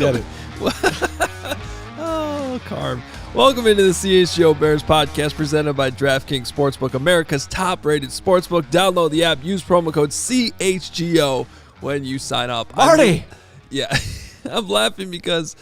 Welcome. Oh, Carm. Welcome into the CHGO Bears Podcast presented by DraftKings Sportsbook, America's top-rated sportsbook. Download the app. Use promo code CHGO when you sign up. Marty! I'm laughing because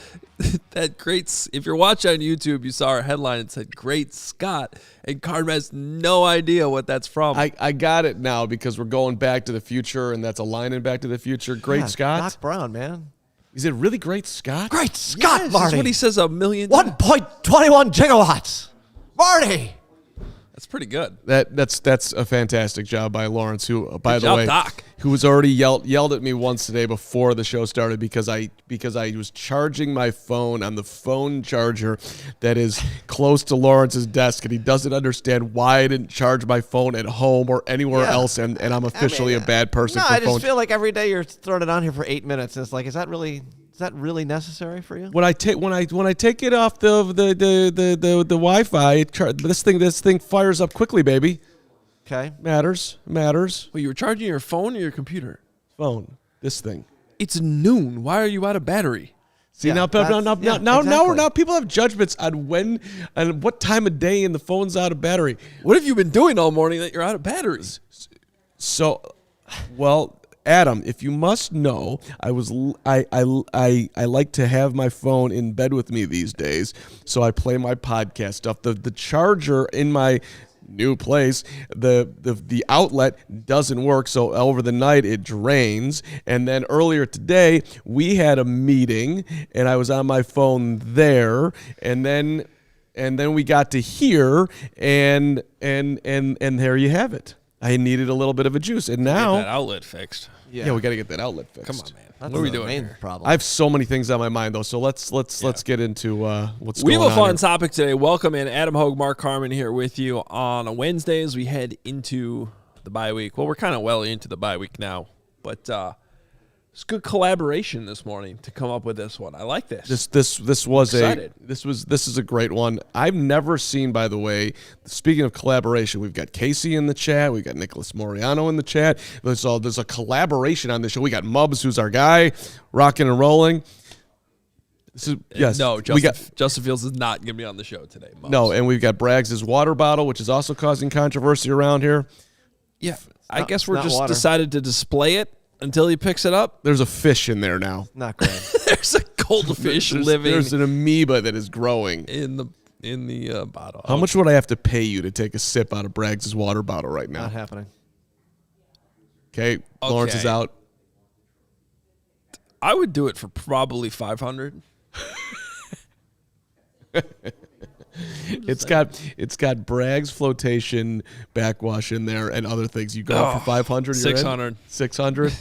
that great, if you're watching on YouTube, you saw our headline. It said, Great Scott. And Carm has no idea what that's from. I got it now because we're going back to the future, and that's a line in Back to the Future. Great Scott. Doc Brown, man. Is it really Great Scott? Great Scott, yes, Marty. That's what he says 1,000,000 times. 1.21 gigawatts. Marty. That's pretty good. That's a fantastic job by Lawrence, who, by Good the job, way, Doc. who was already yelled at me once today before the show started because I was charging my phone on the phone charger that is close to Lawrence's desk, and he doesn't understand why I didn't charge my phone at home or anywhere else, and I'm officially a bad person No, for I just phone. feel like every day you're throwing it on here for 8 minutes. And it's like, is that really necessary for you? When I take it off the Wi-Fi, this thing fires up quickly, baby. Okay. Matters. Well, you were charging your phone or your computer? Phone. This thing. It's noon. Why are you out of battery? See, Yeah, now exactly. people have judgments on when and what time of day and the phone's out of battery. What have you been doing all morning that you're out of batteries? So, well, Adam, if you must know, I like to have my phone in bed with me these days, so I play my podcast stuff. The charger in my new place, the outlet doesn't work, so over the night it drains. And then earlier today we had a meeting, and I was on my phone there, and then we got to here, and there you have it. I needed a little bit of a juice, and now Get that outlet fixed. yeah, we got to get that outlet fixed. Come on, man. That's What are we the doing main here? problem. I have so many things on my mind though, so let's get into what's We going have a on fun here. topic today. Welcome in Adam, Hoge, Mark Carman here with you on a Wednesday as we head into the bye week. Well, we're kind of well into the bye week now, but it's good collaboration this morning to come up with this one. I like this. This is a great one. I've never seen, by the way, speaking of collaboration, we've got Casey in the chat, we've got Nicholas Moriano in the chat. There's a collaboration on this show. We got Mubs, who's our guy, rocking and rolling. No, Justin Fields is not going to be on the show today. Mums. No, and we've got Braggs' water bottle, which is also causing controversy around here. Yeah, I guess it's we're not just water. decided to display it until he picks it up. There's a fish in there now. Not great. There's a goldfish living There's an amoeba that is growing. in the bottle. How much would I have to pay you to take a sip out of Braggs' water bottle right now? Not happening. Okay, Lawrence is out. I would do it for probably $500. It's got Bragg's flotation backwash in there and other things. You go for 500. 600. 600.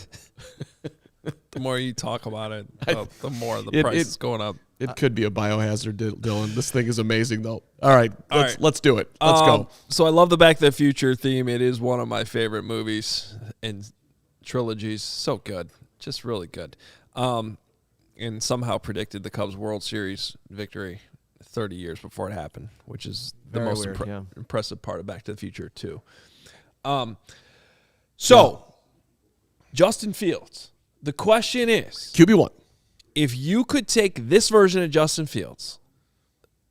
The more you talk about it, the more the price is going up. It could be a biohazard, Dylan. This thing is amazing, though. All right, let's do it. Let's go. So I love the Back to the Future theme. It is one of my favorite movies and trilogies. So good, just really good. And somehow predicted the Cubs World Series victory 30 years before it happened, which is the Very most weird, impressive part of Back to the Future, too. Justin Fields, the question is, QB1. if you could take this version of Justin Fields,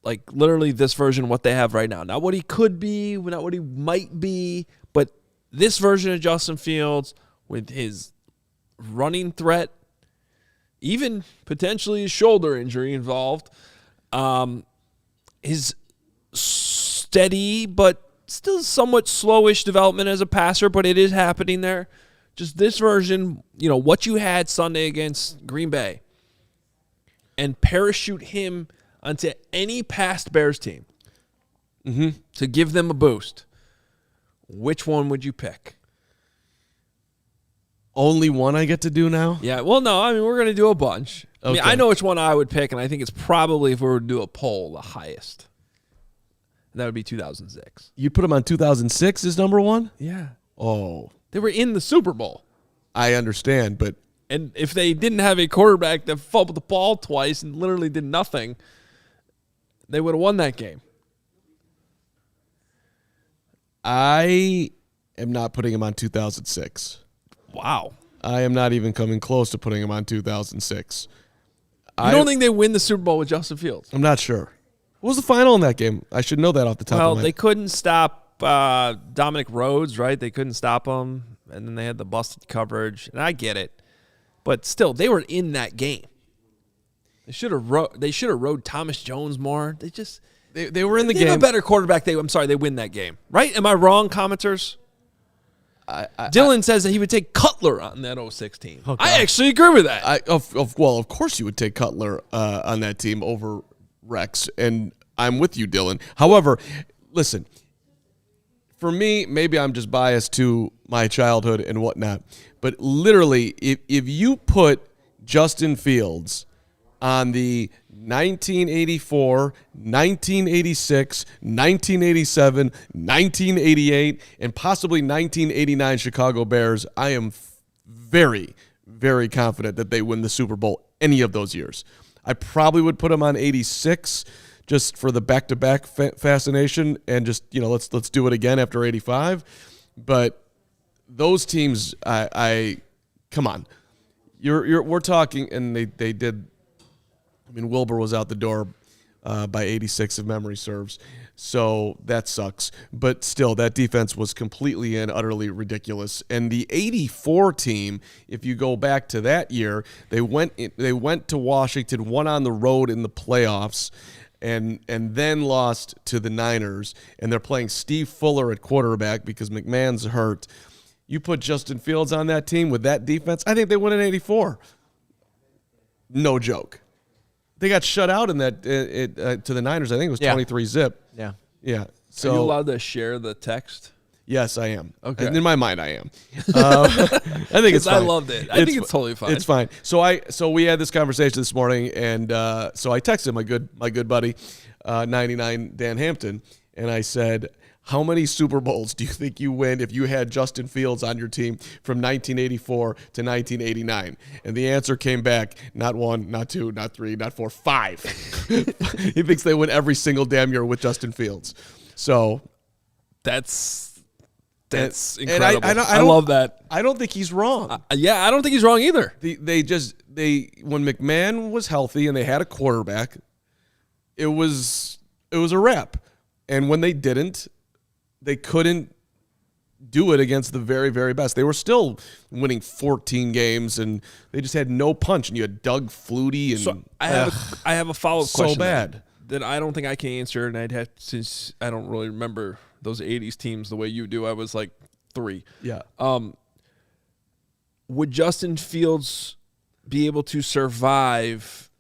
like literally this version, what they have right now, not what he could be, not what he might be, but this version of Justin Fields with his running threat, even potentially his shoulder injury involved, his steady but still somewhat slowish development as a passer, but it is happening there. Just this version, what you had Sunday against Green Bay, and parachute him onto any past Bears team to give them a boost. Which one would you pick? Only one I get to do now? Yeah, well, no, I mean, we're going to do a bunch. I mean, Okay. I know which one I would pick, and I think it's probably, if we were to do a poll, the highest. That would be 2006. You put him on 2006 as number one? Yeah. Oh, They were in the Super Bowl. I understand, but And if they didn't have a quarterback that fumbled the ball twice and literally did nothing, they would have won that game. I am not putting him on 2006. Wow. I am not even coming close to putting him on 2006. You don't think they win the Super Bowl with Justin Fields? I'm not sure. What was the final in that game? I should know that off the top of my head. Well, they couldn't stop Dominic Rhodes, right? They couldn't stop him, and then they had the busted coverage, and I get it. But still, they were in that game. They should have rode Thomas Jones more. They were in the they game. have a better quarterback. They win that game, right? Am I wrong, commenters? Dylan says that he would take Cutler on that 06 team. Oh, I actually agree with that. Of course you would take Cutler on that team over Rex, and I'm with you, Dylan. However, listen, for me, maybe I'm just biased to my childhood and whatnot, but literally, if you put Justin Fields on the 1984, 1986, 1987, 1988, and possibly 1989 Chicago Bears, I am very, very confident that they win the Super Bowl any of those years. I probably would put them on 86 just for the back-to-back fascination and just, let's do it again after 85. But those teams, come on. We're talking, and they did. I mean, Wilbur was out the door by 86 if memory serves, so that sucks. But still, that defense was completely and utterly ridiculous. And the 84 team, if you go back to that year, they went to Washington, won on the road in the playoffs, and then lost to the Niners. And they're playing Steve Fuller at quarterback because McMahon's hurt. You put Justin Fields on that team with that defense, I think they win in 84. No joke. They got shut out in that to the Niners. I think it was 23-zip. Yeah. Yeah. So, are you allowed to share the text? Yes, I am. Okay. In my mind, I am. I think it's fine. I loved it. I think it's totally fine. It's fine. So we had this conversation this morning, and so I texted my good buddy, 99 Dan Hampton, and I said, how many Super Bowls do you think you win if you had Justin Fields on your team from 1984 to 1989? And the answer came back, not 1, not 2, not 3, not 4, 5. He thinks they win every single damn year with Justin Fields. So that's incredible. And I love that. I don't think he's wrong. I don't think he's wrong either. When McMahon was healthy and they had a quarterback, it was a wrap. And when they didn't, they couldn't do it against the very, very best. They were still winning 14 games, and they just had no punch. And you had Doug Flutie. And so I have a follow-up question. So bad. That I don't think I can answer, and since I don't really remember those 80s teams the way you do. I was like 3. Yeah. Would Justin Fields be able to survive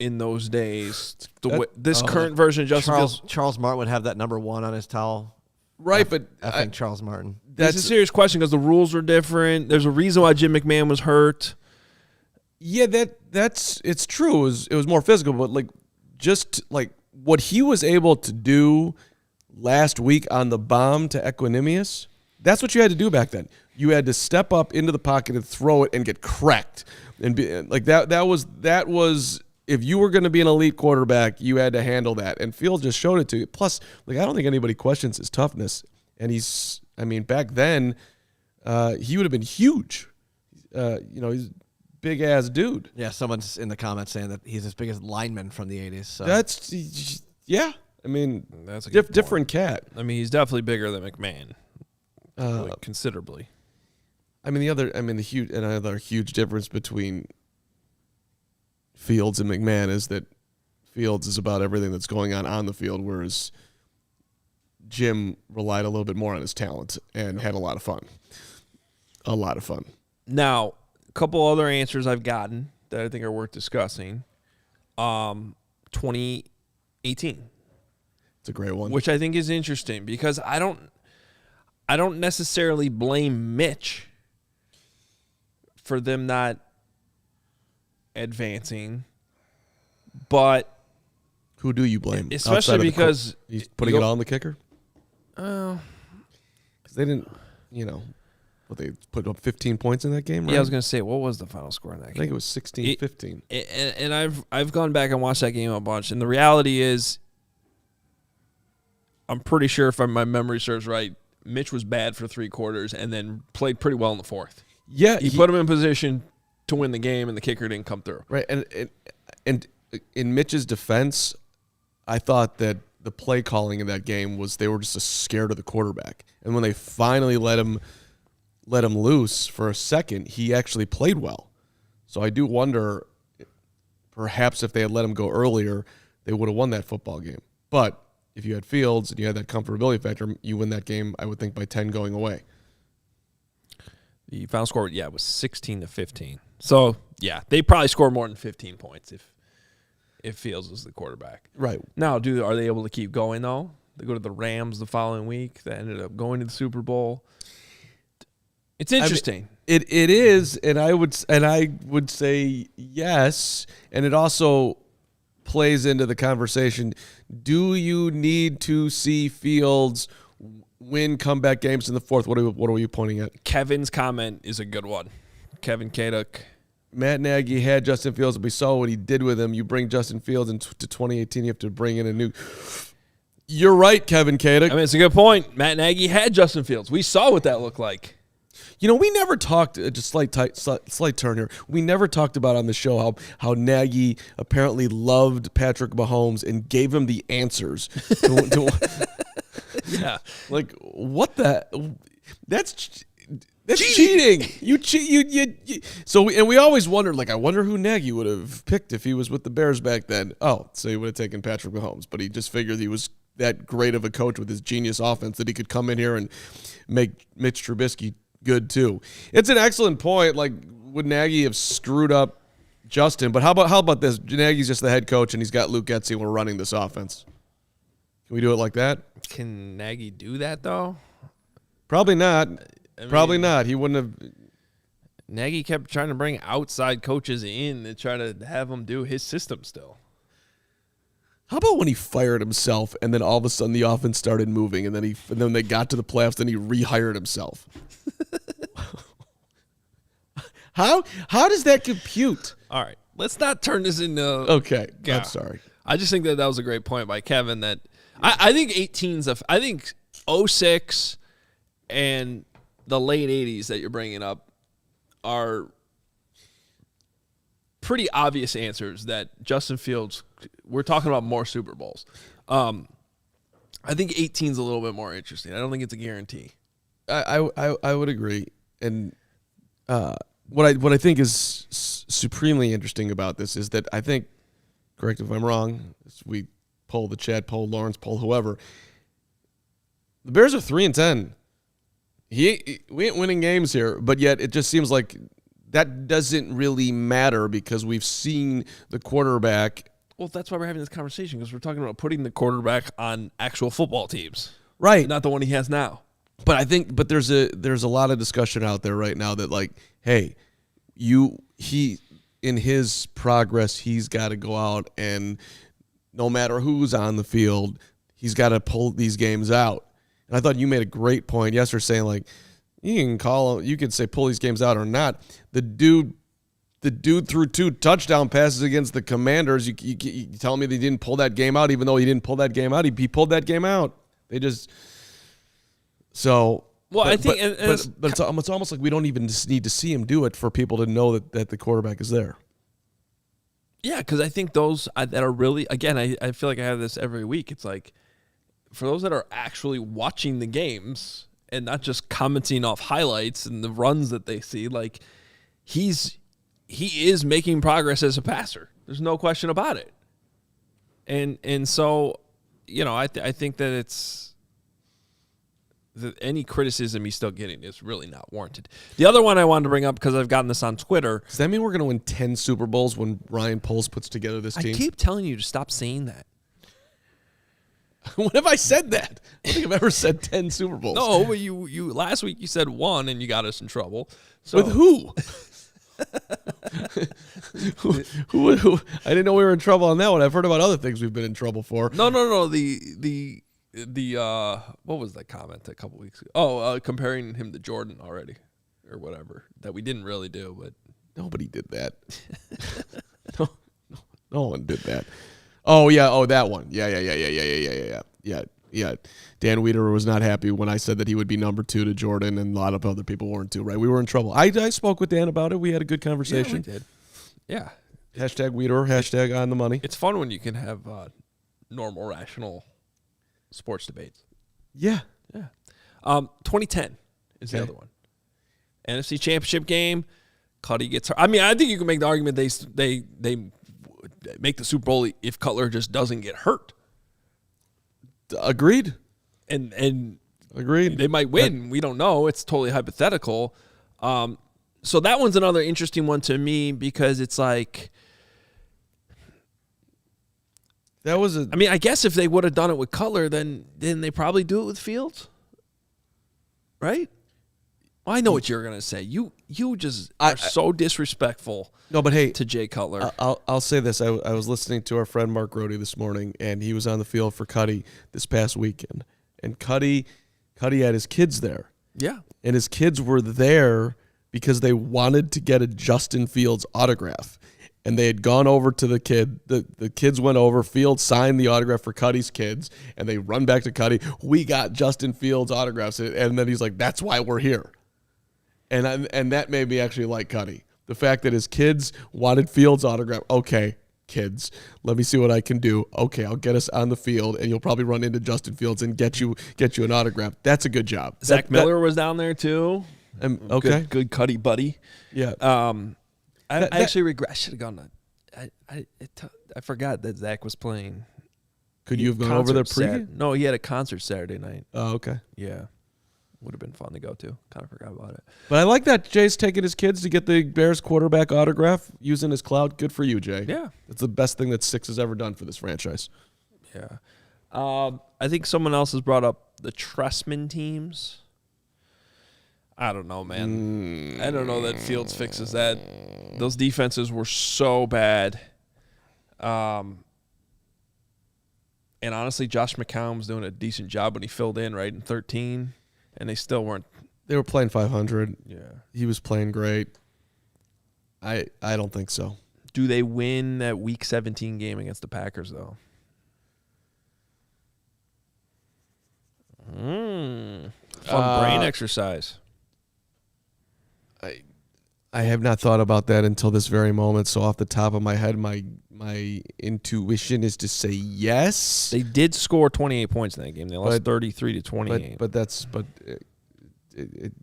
in those days? Current version of Justin Fields. Charles Martin would have that number 1 on his towel. Right, but I think Charles Martin. That's a serious question because the rules were different. There's a reason why Jim McMahon was hurt. Yeah, it's true. It was more physical, but just what he was able to do last week on the bomb to Equanimous, that's what you had to do back then. You had to step up into the pocket and throw it and get cracked. And be like that was if you were going to be an elite quarterback, you had to handle that. And Fields just showed it to you. Plus, I don't think anybody questions his toughness. And back then, he would have been huge. He's a big-ass dude. Yeah, someone's in the comments saying that he's as big as lineman from the 80s. So. That's a different cat. He's definitely bigger than McMahon, considerably. Another huge difference between Fields and McMahon is that Fields is about everything that's going on the field, whereas Jim relied a little bit more on his talent and had a lot of fun. A lot of fun. Now, a couple other answers I've gotten that I think are worth discussing. 2018. It's a great one. Which I think is interesting because I don't necessarily blame Mitch for them not advancing, but who do you blame? Especially because he's putting it on the kicker. Because they didn't, they put up 15 points in that game. Right? Yeah, I was going to say, what was the final score in that game? I think it was 16-15. And I've gone back and watched that game a bunch, and the reality is, I'm pretty sure if my memory serves right, Mitch was bad for 3 quarters and then played pretty well in the 4th. Yeah, he put him in position to win the game, and the kicker didn't come through. Right, and And in Mitch's defense, I thought that the play calling in that game was they were just scared of the quarterback. And when they finally let him loose for a second, he actually played well. So I do wonder, perhaps if they had let him go earlier, they would have won that football game. But if you had Fields and you had that comfortability factor, you win that game, I would think, by 10 going away. The final score, was 16-15. So, they probably score more than 15 points if Fields was the quarterback. Right. Now, are they able to keep going, though? They go to the Rams the following week. That ended up going to the Super Bowl. It's interesting. It is, and I would say yes, and it also plays into the conversation. Do you need to see Fields win comeback games in the fourth? What are you pointing at? Kevin's comment is a good one. Kevin Kaduk. Matt Nagy had Justin Fields, but we saw what he did with him. You bring Justin Fields into 2018, you have to bring in a new. You're right, Kevin Kaduk. I mean, it's a good point. Matt Nagy had Justin Fields. We saw what that looked like. We never talked, just slight turn here. We never talked about on the show how Nagy apparently loved Patrick Mahomes and gave him the answers. Yeah. Like, what the? That's cheating. You cheat. So we always wondered, I wonder who Nagy would have picked if he was with the Bears back then. Oh, so he would have taken Patrick Mahomes, but he just figured he was that great of a coach with his genius offense that he could come in here and make Mitch Trubisky good too. It's an excellent point. Would Nagy have screwed up Justin? But how about this? Nagy's just the head coach and he's got Luke Getsy and we're running this offense. Can we do it like that? Can Nagy do that though? Probably not. Probably not. He wouldn't have. Nagy kept trying to bring outside coaches in to try to have them do his system still. How about when he fired himself and then all of a sudden the offense started moving and then they got to the playoffs and he rehired himself? How does that compute? All right, let's not turn this into. Okay, I'm sorry. I just think that was a great point by Kevin. That I think 18's I think 06 and the late 80s that you're bringing up are pretty obvious answers that Justin Fields. We're talking about more Super Bowls. I think 18's a little bit more interesting. I don't think it's a guarantee. I would agree. And what I think is supremely interesting about this is that I think, correct if I'm wrong, we poll the chat, poll Lawrence, poll whoever. The Bears are 3-10. We ain't winning games here, but yet it just seems like that doesn't really matter because we've seen the quarterback. Well, that's why we're having this conversation, because we're talking about putting the quarterback on actual football teams, right? Not the one he has now. But I think, there's a lot of discussion out there right now that hey, he in his progress, he's got to go out and no matter who's on the field, he's got to pull these games out. And I thought you made a great point yesterday, saying you can say pull these games out or not. The dude threw 2 touchdown passes against the Commanders. You telling me they didn't pull that game out, even though he didn't pull that game out? He pulled that game out. They just so. Well, I think, but it's almost like we don't even just need to see him do it for people to know that the quarterback is there. Yeah, because I think those that are really, again, I feel like I have this every week. It's like for those that are actually watching the games and not just commenting off highlights and the runs that they see, he is making progress as a passer. There's no question about it. And so, I think that it's any criticism he's still getting is really not warranted. The other one I wanted to bring up, because I've gotten this on Twitter. Does that mean we're going to win 10 Super Bowls when Ryan Poles puts together this team? I keep telling you to stop saying that. When have I said that? I don't think I've ever said 10 Super Bowls. No, but you last week you said 1 and you got us in trouble. So. With who? who? I didn't know we were in trouble on that one. I've heard about other things we've been in trouble for. No. The what was that comment a couple weeks ago? Oh, comparing him to Jordan already, or whatever, that we didn't really do, but nobody did that. No one did that. Oh yeah. Oh, that one. Yeah. Dan Wiederer was not happy when I said that he would be number 2 to Jordan, and a lot of other people weren't too. Right? We were in trouble. I spoke with Dan about it. We had a good conversation. Yeah, we did. Yeah. Hashtag Weeder, hashtag on the money. It's fun when you can have normal, rational sports debates. Yeah. Yeah. 2010 is the other one. NFC Championship game. Cuddy gets hurt. I mean, I think you can make the argument they make the Super Bowl if Cutler just doesn't get hurt. Agreed. And agreed. They might win. We don't know. It's totally hypothetical. So that one's another interesting one to me because it's like, that was I mean, I guess if they would have done it with Cutler, then they probably do it with Fields, right? Well, I know what you're gonna say. You just are so disrespectful. No, but hey, to Jay Cutler, I'll say this. I was listening to our friend Mark Rohde this morning, and he was on the field for Cuddy this past weekend, and Cuddy had his kids there. Yeah, and his kids were there because they wanted to get a Justin Fields autograph. And they had gone over to the kid. The kids went over. Fields signed the autograph for Cuddy's kids, and they run back to Cuddy. We got Justin Fields autographs, and then he's like, "That's why we're here." And that made me actually like Cuddy. The fact that his kids wanted Fields autograph. Okay, kids, let me see what I can do. Okay, I'll get us on the field, and you'll probably run into Justin Fields and get you an autograph. That's a good job. Zach Miller was down there too. Okay, good Cuddy buddy. Yeah. I actually regret. I should have gone. I forgot that Zach was playing. Could you have gone over there pre? No, he had a concert Saturday night. Oh, okay. Yeah, would have been fun to go to. Kind of forgot about it. But I like that Jay's taking his kids to get the Bears quarterback autograph using his cloud. Good for you, Jay. Yeah, it's the best thing that Six has ever done for this franchise. Yeah. I think someone else has brought up the Tressman teams. I don't know, man. I don't know that Fields fixes that. Those defenses were so bad. And honestly, Josh McCown was doing a decent job when he filled in, right, in 13, and they still weren't. They were playing 500. Yeah. He was playing great. I don't think so. Do they win that Week 17 game against the Packers, though? Fun brain exercise. I have not thought about that until this very moment. So off the top of my head, my intuition is to say yes. They did score 28 points in that game. They lost 33-28. But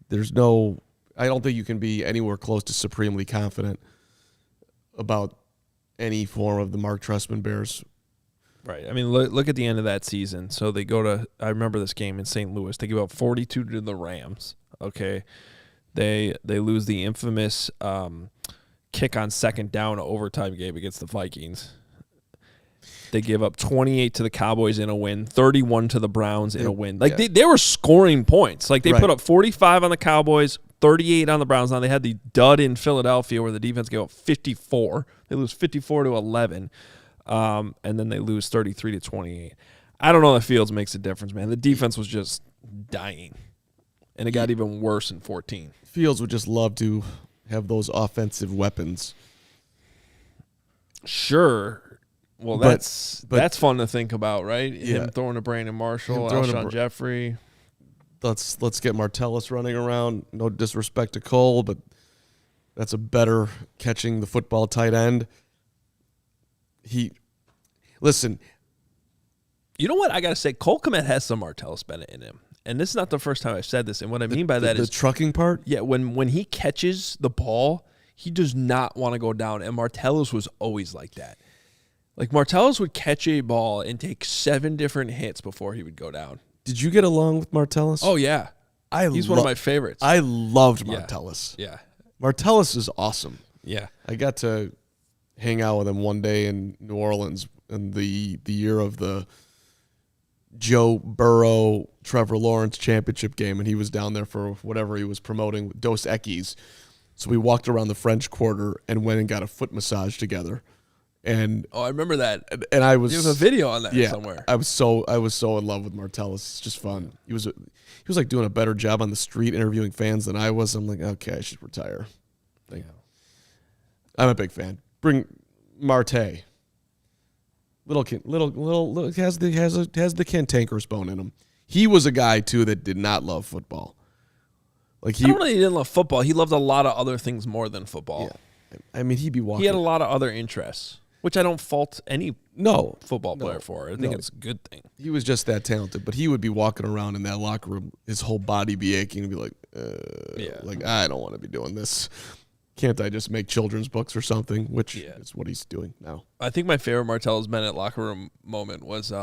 there's no. I don't think you can be anywhere close to supremely confident about any form of the Mark Tressman Bears. Right. I mean, look at the end of that season. So they go to. I remember this game in St. Louis. They give up 42 to the Rams. Okay. They lose the infamous kick on second down overtime game against the Vikings. They give up 28 to the Cowboys in a win, 31 to the Browns in a win. Like they were scoring points. Like they put up 45 on the Cowboys, 38 on the Browns. Now they had the dud in Philadelphia where the defense gave up 54. They lose 54-11, and then they lose 33-28. I don't know if Fields makes a difference, man. The defense was just dying. And it got even worse in 14. Fields would just love to have those offensive weapons. Sure. Well, that's fun to think about, right? Yeah. Him throwing to Brandon Marshall, Alshon Jeffrey. Let's get Martellus running around. No disrespect to Cole, but that's a better catching the football tight end. Listen. You know what I got to say? Cole Kmet has some Martellus Bennett in him. And this is not the first time I've said this. And what I mean by that is the trucking part? Yeah, when he catches the ball, he does not want to go down. And Martellus was always like that. Like Martellus would catch a ball and take 7 different hits before he would go down. Did you get along with Martellus? Oh, yeah. He's one of my favorites. I loved Martellus. Yeah. Martellus is awesome. Yeah. I got to hang out with him one day in New Orleans in the year of the Joe Burrow, Trevor Lawrence championship game, and he was down there for whatever he was promoting, Dos Equis. So we walked around the French Quarter and went and got a foot massage together. And I remember that. And I was there was a video on that somewhere. I was so in love with Martellus. It's just fun. He was like doing a better job on the street interviewing fans than I was. I'm like, okay, I should retire. I'm a big fan. Bring Marte. Little has the cantankerous bone in him. He was a guy too that did not love football. Like I don't know, he didn't love football. He loved a lot of other things more than football. I mean, he'd be walking. He had a lot of other interests, which I don't fault any football player for. I think it's a good thing. He was just that talented, but he would be walking around in that locker room, his whole body be aching, and be like, like, I don't want to be doing this. Can't I just make children's books or something? Which is what he's doing now. I think my favorite Martellus Bennett locker room moment was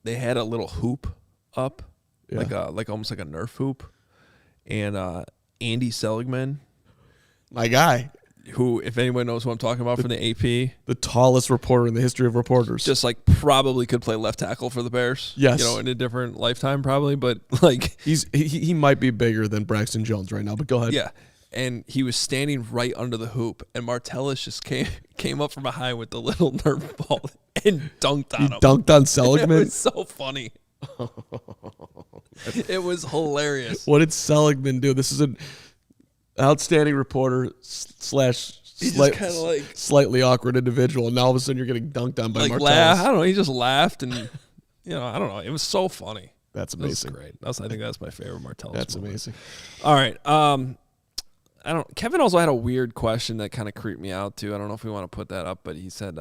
they had a little hoop up, like almost like a Nerf hoop, and Andy Seligman, my guy, who, if anyone knows who I'm talking about from the AP, the tallest reporter in the history of reporters, just like probably could play left tackle for the Bears. Yes, in a different lifetime probably, but like he might be bigger than Braxton Jones right now. But go ahead. Yeah. And he was standing right under the hoop, and Martellus just came up from behind with the little Nerf ball and dunked on him. Dunked on Seligman? It was so funny. It was hilarious. What did Seligman do? This is an outstanding reporter / slightly awkward individual, and now all of a sudden you're getting dunked on by Martellus. I don't know. He just laughed, and I don't know. It was so funny. That's amazing. That's great. I think that's my favorite Martellus. That's moment. amazing. All right. Kevin also had a weird question that kind of creeped me out too. I don't know if we want to put that up, but he said,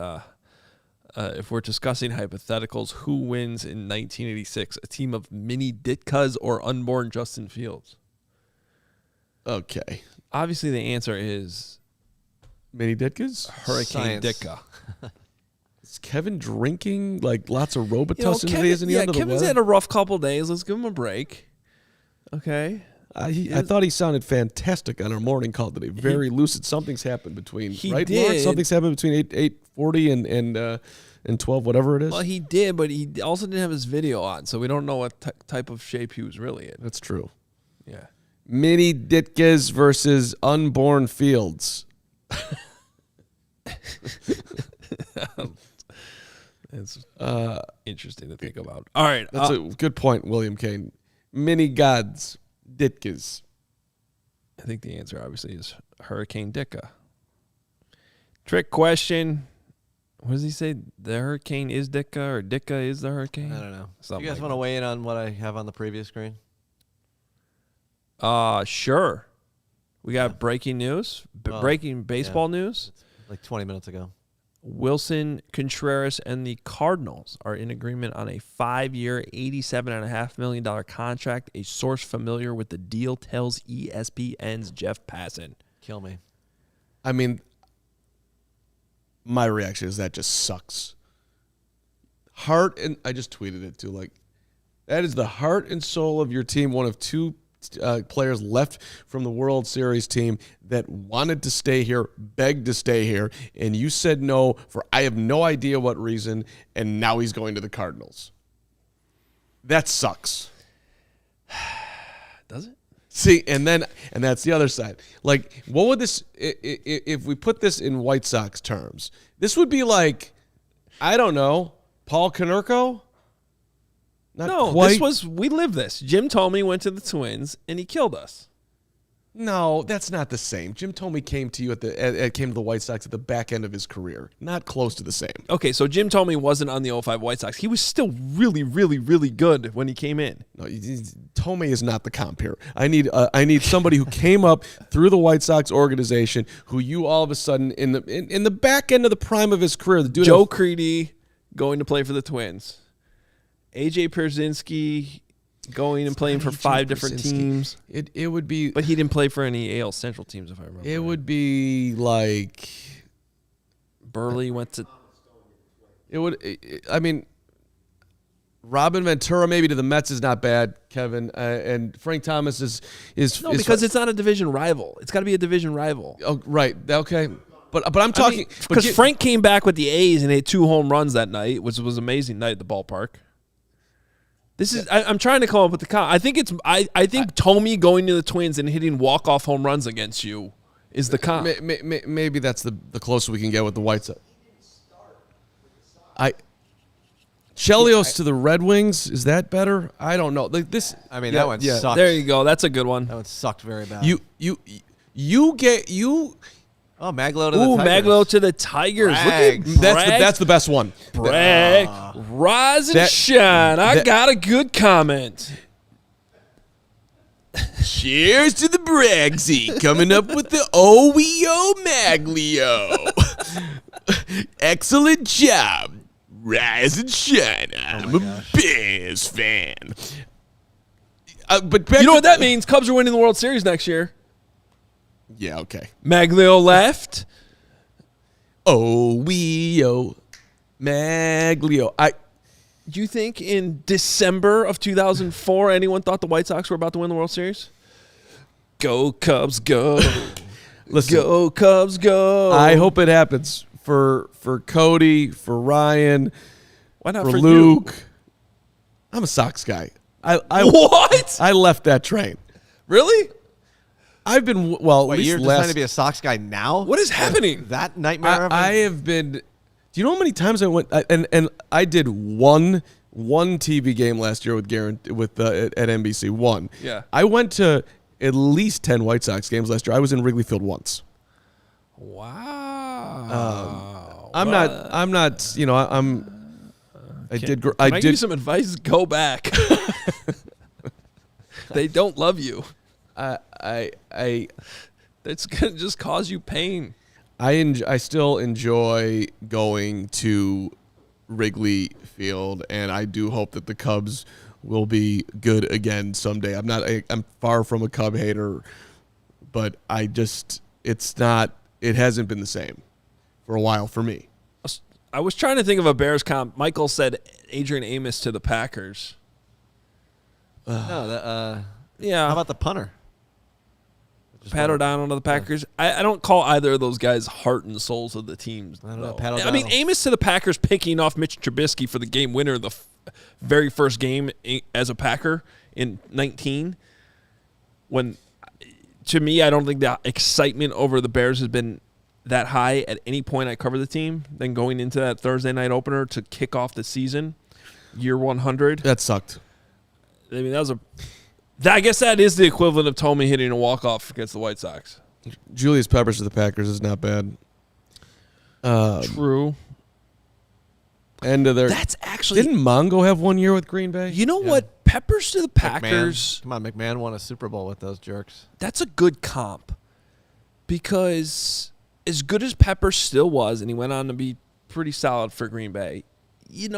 if we're discussing hypotheticals, who wins in 1986? A team of mini Ditkas or unborn Justin Fields? Okay. Obviously, the answer is mini Ditkas? Hurricane Ditka. Is Kevin drinking like lots of Robitussin today? Isn't he under the Kevin's weather? had a rough couple days. Let's give him a break. Okay. I thought he sounded fantastic on our morning call today. Very lucid. Something's happened between Mark? Something's happened between 8:40 and 12, whatever it is. Well, he did, but he also didn't have his video on, so we don't know what type of shape he was really in. That's true. Yeah. Mini Ditkas versus unborn Fields. It's interesting to think about. All right. That's a good point, William Kane. Mini gods. Ditkas. I think the answer obviously is Hurricane Ditka. Trick question. What does he say? The hurricane is Ditka or Ditka is the hurricane? I don't know. Something You guys like want to weigh in on what I have on the preview screen? Sure. We got breaking news, breaking baseball news. Like 20 minutes ago. Willson Contreras and the Cardinals are in agreement on a 5-year, $87.5 million contract. A source familiar with the deal tells ESPN's Jeff Passan. Kill me. I mean, my reaction is that just sucks. I just tweeted it too. Like, that is the heart and soul of your team. One of two players left from the World Series team that wanted to stay here, begged to stay here, and you said no for I have no idea what reason, and now he's going to the Cardinals. That sucks. Does it? See, and that's the other side. Like, what would this, if we put this in White Sox terms, this would be like, I don't know, Paul Konerko? We lived this. Jim Thome went to the Twins, and he killed us. No, that's not the same. Jim Thome came to you came to the White Sox at the back end of his career. Not close to the same. Okay, so Jim Thome wasn't on the 05 White Sox. He was still really, really, really good when he came in. No, Thome is not the comp here. I need somebody who came up through the White Sox organization, who you all of a sudden in the back end of the prime of his career, the dude Joe Creedy going to play for the Twins. A.J. Pierzynski going and playing for 5 different teams. It would be... But he didn't play for any AL Central teams, if I remember. It would be like... Burley went to... It would... I mean, Robin Ventura maybe to the Mets is not bad, Kevin. And Frank Thomas is because it's not a division rival. It's got to be a division rival. Oh, right. Okay. But I'm talking... Because Frank came back with the A's and hit 2 home runs that night, which was an amazing night at the ballpark. This is. I'm trying to come up with the comp. I think Thome going to the Twins and hitting walk-off home runs against you is the comp. Maybe that's the closest we can get with the White Sox. Chelios to the Red Wings, is that better? I don't know. Like this. I mean, that one sucked. There you go. That's a good one. That one sucked very bad. Oh, Maglo to the Tigers. Maglo to the Tigers. That's the best one. Brag. Rise and shine. I got a good comment. Cheers to the Bragsy, coming up with the OEO Maglio. Excellent job. Rise and shine. I'm a Bears fan. But You know what that means? Cubs are winning the World Series next year. Yeah, okay. Maglio left. OEO Maglio. Do you think in December of 2004 anyone thought the White Sox were about to win the World Series? Go Cubs, go. Listen, Go Cubs, go. I hope it happens for Cody, for Ryan, Why not for for Luke. you? I'm a Sox guy. I What? I left that train. Really? I've been at Wait, least you're last. trying to be a Sox guy now? What is happening? That nightmare? I have been. Do you know how many times I went? And I did one TV game last year with at NBC. One. Yeah. I went to at least 10 White Sox games last year. I was in Wrigley Field once. Wow. I'm not. You know, I did. Can I give you some advice? Go back. They don't love you. That's gonna just cause you pain. I still enjoy going to Wrigley Field, and I do hope that the Cubs will be good again someday. I'm far from a Cub hater, but it hasn't been the same for a while for me. I was trying to think of a Bears comp. Michael said Adrian Amos to the Packers. No, Yeah. how about the punter? Pat O'Donnell to the Packers. I don't call either of those guys heart and souls of the teams. I don't know, though. Pat I mean, O'Donnell. Amos to the Packers picking off Mitch Trubisky for the game winner the very first game as a Packer in 19. When, to me, I don't think the excitement over the Bears has been that high at any point I cover the team than going into that Thursday night opener to kick off the season, year 100. That sucked. I mean, I guess that is the equivalent of Tomey hitting a walk-off against the White Sox. Julius Peppers to the Packers is not bad. True. End of their. That's actually... Didn't Mongo have 1 year with Green Bay? You know what? Peppers to the Packers, Come on, McMahon won a Super Bowl with those jerks. that's a good comp. Because as good as Peppers still was, and he went on to be pretty solid for Green Bay, you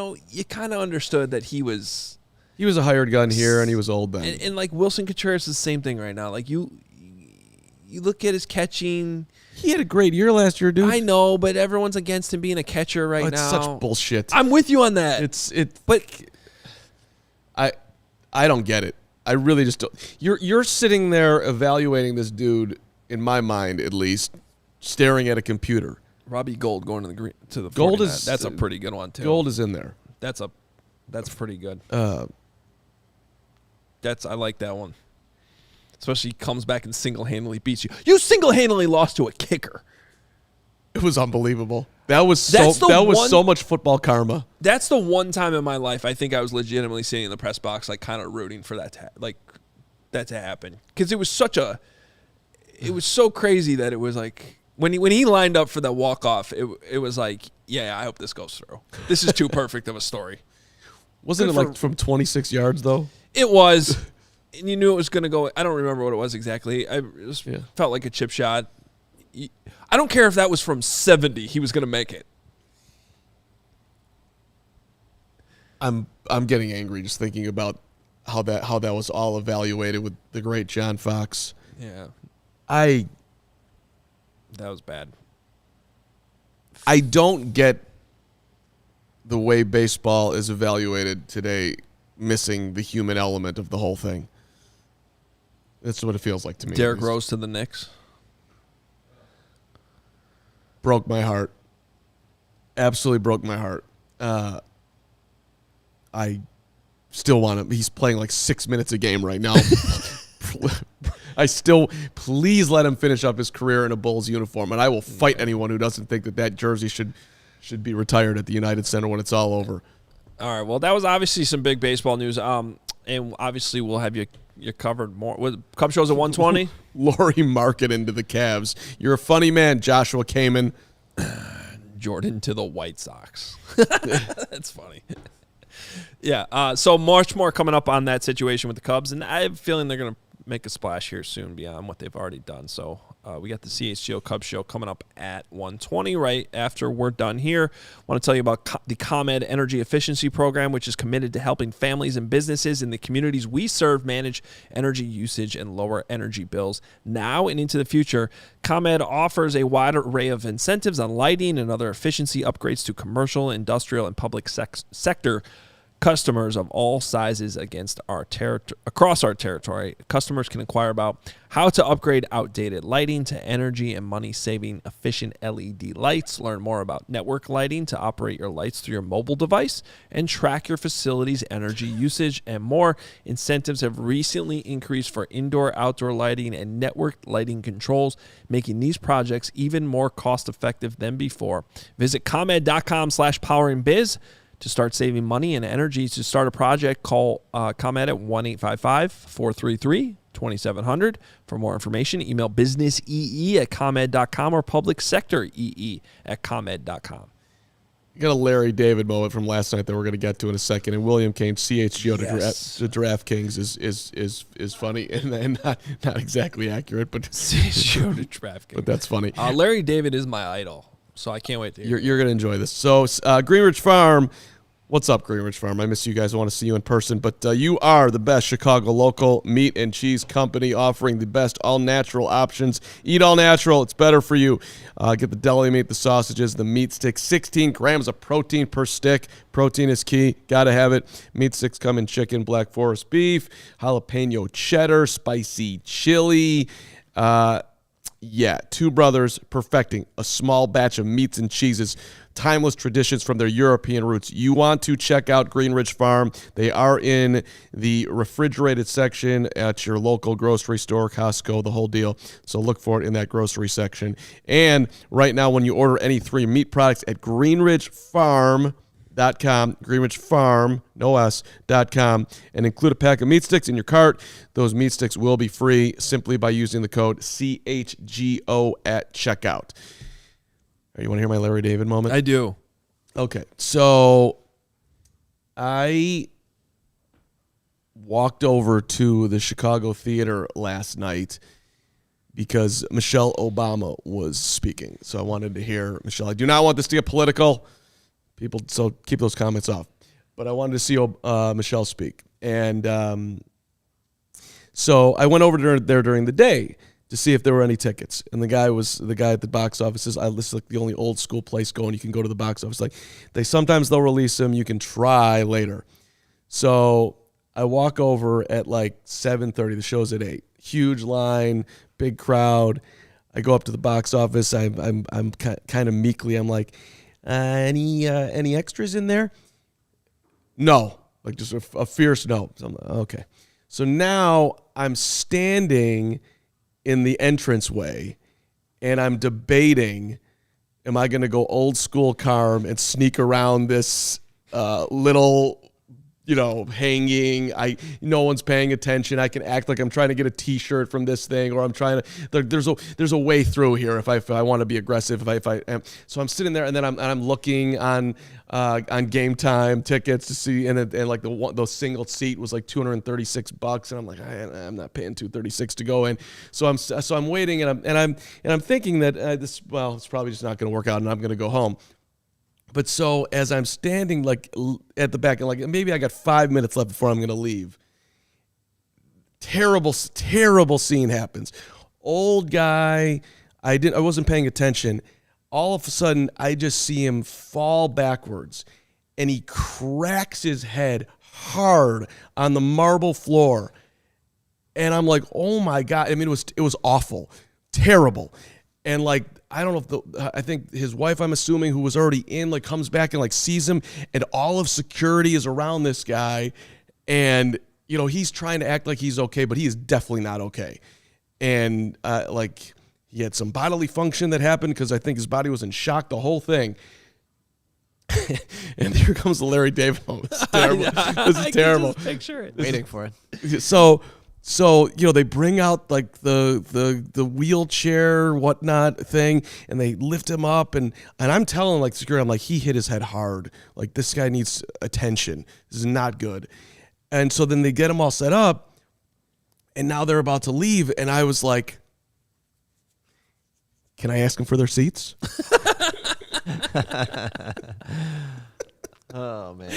kind of understood that he was... He was a hired gun here, and he was old then. And like Willson Contreras is the same thing right now. Like you look at his catching. He had a great year last year, dude. I know, but everyone's against him being a catcher right It's now. such bullshit. I'm with you on that. But I don't get it. I really just don't. You're sitting there evaluating this dude, in my mind at least, staring at a computer. Robbie Gould going to the Gould 49ers. is That's a pretty good one too. Gold is in there. That's pretty good. I like that one. Especially he comes back and single-handedly beats you. You single-handedly lost to a kicker. It was unbelievable. That was one- so much football karma. That's the one time in my life I think I was legitimately sitting in the press box, like kind of rooting for that to happen, because it was so crazy that it was like when he lined up for that walk-off, it was like, yeah, I hope this goes through. This is too perfect of a story. Wasn't it like from 26 yards though? It was, and you knew it was going to go. I don't remember what it was exactly. I just felt like a chip shot. I don't care if that was from 70. He was going to make it. I'm getting angry just thinking about how that was all evaluated with the great John Fox. Yeah, that was bad. I don't get the way baseball is evaluated today, missing the human element of the whole thing. That's what it feels like to me. Derrick Rose to the Knicks. Broke my heart. Absolutely broke my heart. I still want him. He's playing like 6 minutes a game right now. Please let him finish up his career in a Bulls uniform, and I will fight anyone who doesn't think that jersey should be retired at the United Center when it's all over. All right. Well, that was obviously some big baseball news. And obviously we'll have you covered more. Cub show's at 120. Laurie Market into the Cavs. You're a funny man, Joshua Kamen. Jordan to the White Sox. That's funny. Yeah. So much more coming up on that situation with the Cubs, and I have a feeling they're going to make a splash here soon beyond what they've already done. So we got the CHGO Cubs show coming up at 1:20 right after we're done here. I want to tell you about the ComEd Energy Efficiency Program, which is committed to helping families and businesses in the communities we serve manage energy usage and lower energy bills now and into the future. ComEd offers a wide array of incentives on lighting and other efficiency upgrades to commercial, industrial, and public sector customers of all sizes across our territory. Customers can inquire about how to upgrade outdated lighting to energy and money-saving efficient LED lights. Learn more about network lighting to operate your lights through your mobile device and track your facility's energy usage and more. Incentives have recently increased for indoor-outdoor lighting and network lighting controls, making these projects even more cost-effective than before. Visit ComEd.com/poweringbiz to start saving money and energy. To start a project, call ComEd at 1-855-433-2700. For more information, email businessee@comed.com or publicsectoree@comed.com. You got a Larry David moment from last night that we're going to get to in a second. And William Kane, CHGO to DraftKings is funny and not exactly accurate, but CHGO to DraftKings. But that's funny. Larry David is my idol, so I can't wait to hear You're going to enjoy this. So Greenridge Farm. What's up, Greenridge Farm? I miss you guys. I want to see you in person. But you are the best Chicago local meat and cheese company offering the best all-natural options. Eat all natural. It's better for you. Get the deli meat, the sausages, the meat sticks. 16 grams of protein per stick. Protein is key. Got to have it. Meat sticks come in chicken, Black Forest beef, jalapeno cheddar, spicy chili. Two brothers perfecting a small batch of meats and cheeses. Timeless traditions from their European roots. You want to check out Greenridge Farm. They are in the refrigerated section at your local grocery store, Costco, the whole deal. So look for it in that grocery section. And right now, when you order any 3 meat products at greenridgefarm.com, greenridgefarm.com, and include a pack of meat sticks in your cart, those meat sticks will be free simply by using the code CHGO at checkout. You want to hear my Larry David moment? I do. Okay, so I walked over to the Chicago Theater last night because Michelle Obama was speaking. So I wanted to hear Michelle. I do not want this to get political. People, so keep those comments off. But I wanted to see Michelle speak. And so I went over there during the day to see if there were any tickets. And the guy at the box office says, this is like the only old school place going. You can go to the box office. Like they'll release them. You can try later. So I walk over at like 7:30. The show's at 8. Huge line, big crowd. I go up to the box office. I'm kind of meekly. I'm like, any extras in there? No. Like just a fierce no. So I'm like, okay. So now I'm standing in the entranceway, and I'm debating, am I going to go old school Carm and sneak around this little, hanging, no one's paying attention. I can act like I'm trying to get a T-shirt from this thing, or I'm trying to. There's a way through here if I want to be aggressive. If I am. So I'm sitting there, and then I'm looking on Game Time tickets to see, and like the single seat was like $236, and I'm like, I'm not paying $236 to go in. So I'm waiting, and I'm thinking that it's probably just not going to work out, and I'm going to go home. But so as I'm standing like at the back, and like maybe I got 5 minutes left before I'm going to leave, terrible scene happens. Old guy, I wasn't paying attention. All of a sudden, I just see him fall backwards, and he cracks his head hard on the marble floor. And I'm like, oh my God. I mean, it was awful, terrible. And like, I don't know if I think his wife, I'm assuming, who was already in, like comes back and like sees him, and all of security is around this guy. And, he's trying to act like he's okay, but he is definitely not okay. And like he had some bodily function that happened because I think his body was in shock, the whole thing. And here comes the Larry David moment. This is terrible. This is terrible. I can just picture it. Waiting for it. So they bring out like the wheelchair whatnot thing, and they lift him up, and I'm telling like security, I'm like, he hit his head hard. Like this guy needs attention. This is not good. And so then they get him all set up, And now they're about to leave, and I was like, can I ask them for their seats? Oh, man.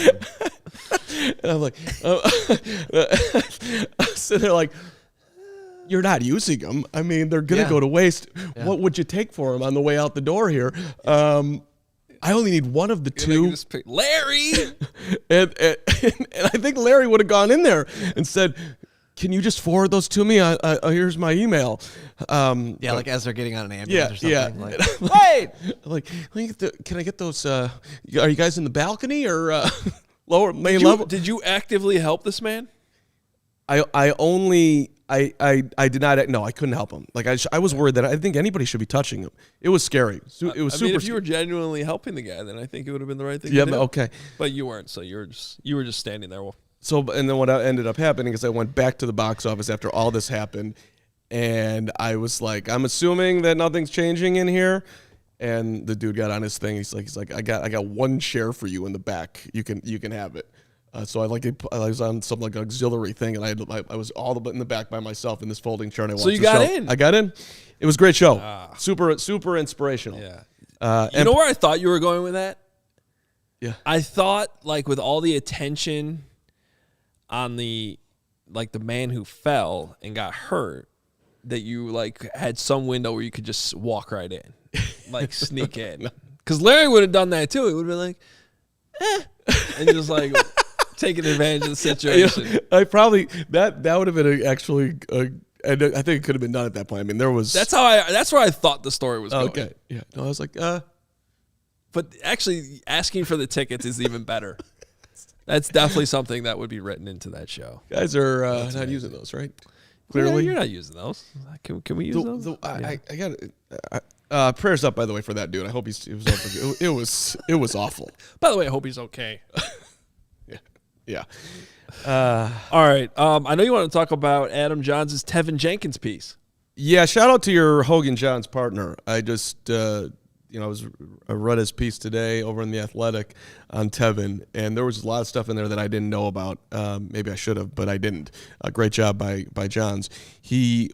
And I'm like, so they're like, you're not using them. I mean, they're going to go to waste. Yeah. What would you take for them on the way out the door here? I only need one of the two. Just pick Larry! and I think Larry would have gone in there and said, can you just forward those to me? Here's my email. Like as they're getting on an ambulance or something. Yeah. Like, wait! Can I get those? Are you guys in the balcony or lower main level? Did you actively help this man? I did not. No, I couldn't help him. Like I was worried that I think anybody should be touching him. It was scary. It was super. If you were genuinely helping the guy, then I think it would have been the right thing to do. Okay. But you weren't. So you were just standing there. So and then what ended up happening is I went back to the box office after all this happened, and I was like, I'm assuming that nothing's changing in here. And the dude got on his thing. He's like, I got one chair for you in the back. You can have it. So I was on some like auxiliary thing, and I was all in the back by myself in this folding chair. And I so you got in. I got in. It was a great show. Super inspirational. Yeah. You know where I thought you were going with that? Yeah. I thought like with all the attention on the man who fell and got hurt, that you like had some window where you could just walk right in, like sneak in. Because Larry would have done that too. He would have been like, and just like. Taking advantage of the situation. I probably that would have been actually, and I think it could have been done at that point. I mean, there was. That's where I thought the story was going. Okay, yeah. No, I was like, But actually, asking for the tickets is even better. That's definitely something that would be written into that show. Guys are not using those, right? Clearly, you're not using those. Can we use those? I got prayers up, by the way, for that dude. I hope it was awful. By the way, I hope he's okay. Yeah. All right. I know you want to talk about Adam Johns' Teven Jenkins piece. Yeah. Shout out to your Hoge and Johns partner. I just, I read his piece today over in the Athletic on Teven, and there was a lot of stuff in there that I didn't know about. Maybe I should have, but I didn't. Great job by Johns. He